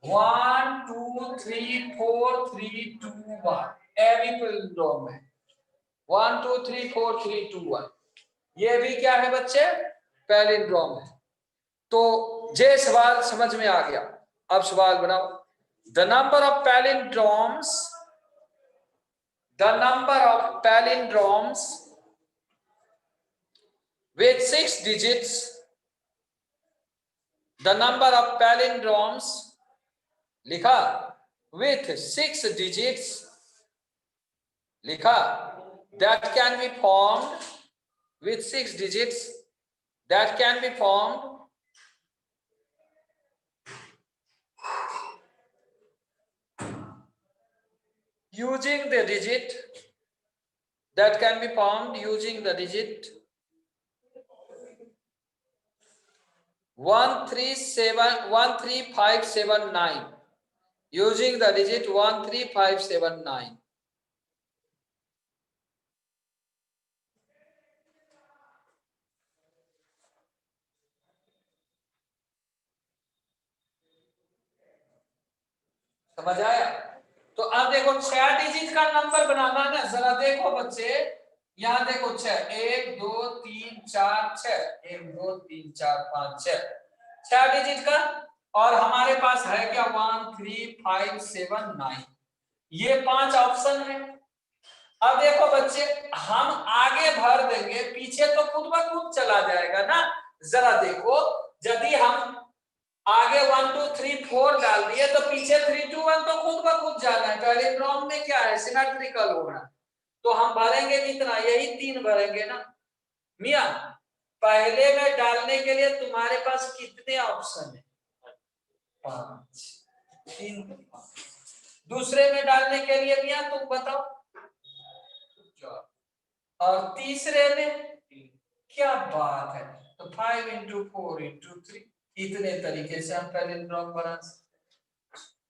1 2 3 4 3 2 1, ये भी पैलिंड्रोम है। 1 2 3 4 3 2 1, ये भी क्या है बच्चे? पैलिंड्रोम है। तो ये सवाल समझ में आ गया। अब सवाल बनाओ। The number of palindromes with 6 digits, the number of palindromes लिखा with 6 digits लिखा, that can be formed with 6 digits, that can be formed using the digit, that can be formed using the digit 13579, using the digit 13579. समझ आया? तो अब देखो 6 digit का number बनाना है ना, जरा देखो बच्चे, यहां देखो 6, 1 2 3 4 6, 1 2 3 4 5 6, 6 डिजिट का। और हमारे पास है क्या? 1 3 5 7 9, ये 5 ऑप्शन है। अब देखो बच्चे, हम आगे भर देंगे, पीछे तो खुद ब खुद चला जाएगा ना। जरा देखो, यदि हम आगे 1 2 3 4 डाल दिए तो पीछे 3 2 1 तो खुद ब खुद जाना है। पैलिंड्रोम में क्या है? सिमेट्रिकल होना। तो हम भरेंगे कितना? यही 3 भरेंगे ना। मियां, पहले में डालने के लिए तुम्हारे पास कितने ऑप्शन है? 5, 3 दूसरे में डालने के लिए मियां तुम बताओ। और तीसरे में? क्या बात है। तो 5 into 4 into 3, इतने तरीके से हम पैलिंड्रोम बना सकते।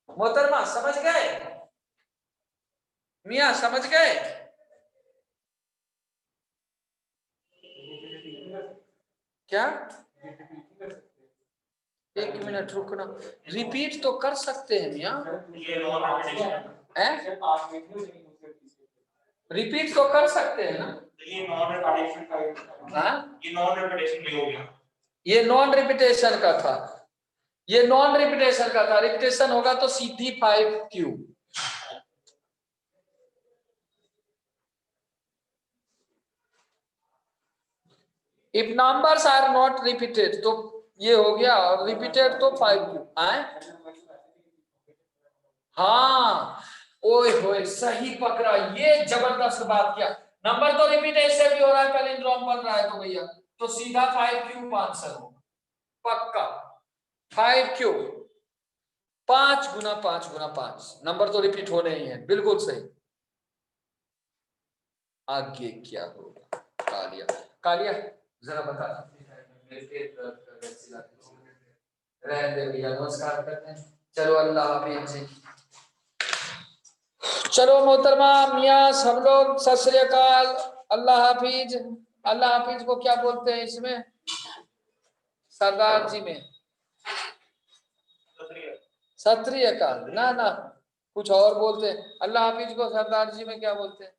मोहतरमा समझ गए? मियां समझ गए? क्या? 1 मिनट रुकना, रिपीट तो कर सकते हैं मियां। रिपीट तो कर सकते हैं ना। ये नॉन रिपीटेशन हाँ, ये नॉन रिपीटेशन भी हो गया। ये नॉन रिपीटेशन का था, ये नॉन रिपीटेशन का था। रिपीटेशन होगा तो सीधी 5 cube. If numbers are not repeated तो ये हो गया, और रिपीटेड तो 5 क्यूब आए। हाँ, ओए होए सही पकड़ा, ये जबरदस्त बात किया। नंबर तो रिपीट ऐसे भी हो रहा है, पैलिंड्रोम बन रहा है, तो भैया तो सीधा 5 क्यूब आंसर होगा पक्का। 5 क्यूब, 5 गुना 5 गुना 5, नंबर तो रिपीट होने ही है, बिल्कुल सही। आगे क्या होगा? कालिया, कालिया जरा बता। रहने दे भैया, नमस्कार करते हैं। चलो अल्लाह हाफिज। चलो मोहतरमा मियां सब लोग सत श्री अकाल, अल्लाह हाफिज। अल्लाह हाफिज को क्या बोलते हैं इसमें? सरदार जी में सत श्री अकाल ना, ना कुछ और बोलते हैं। अल्लाह हाफिज को सरदार जी में क्या बोलते हैं?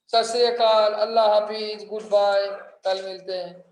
सत श्री अकाल, अल्लाह हाफिज, गुड बाय, कल मिलते हैं।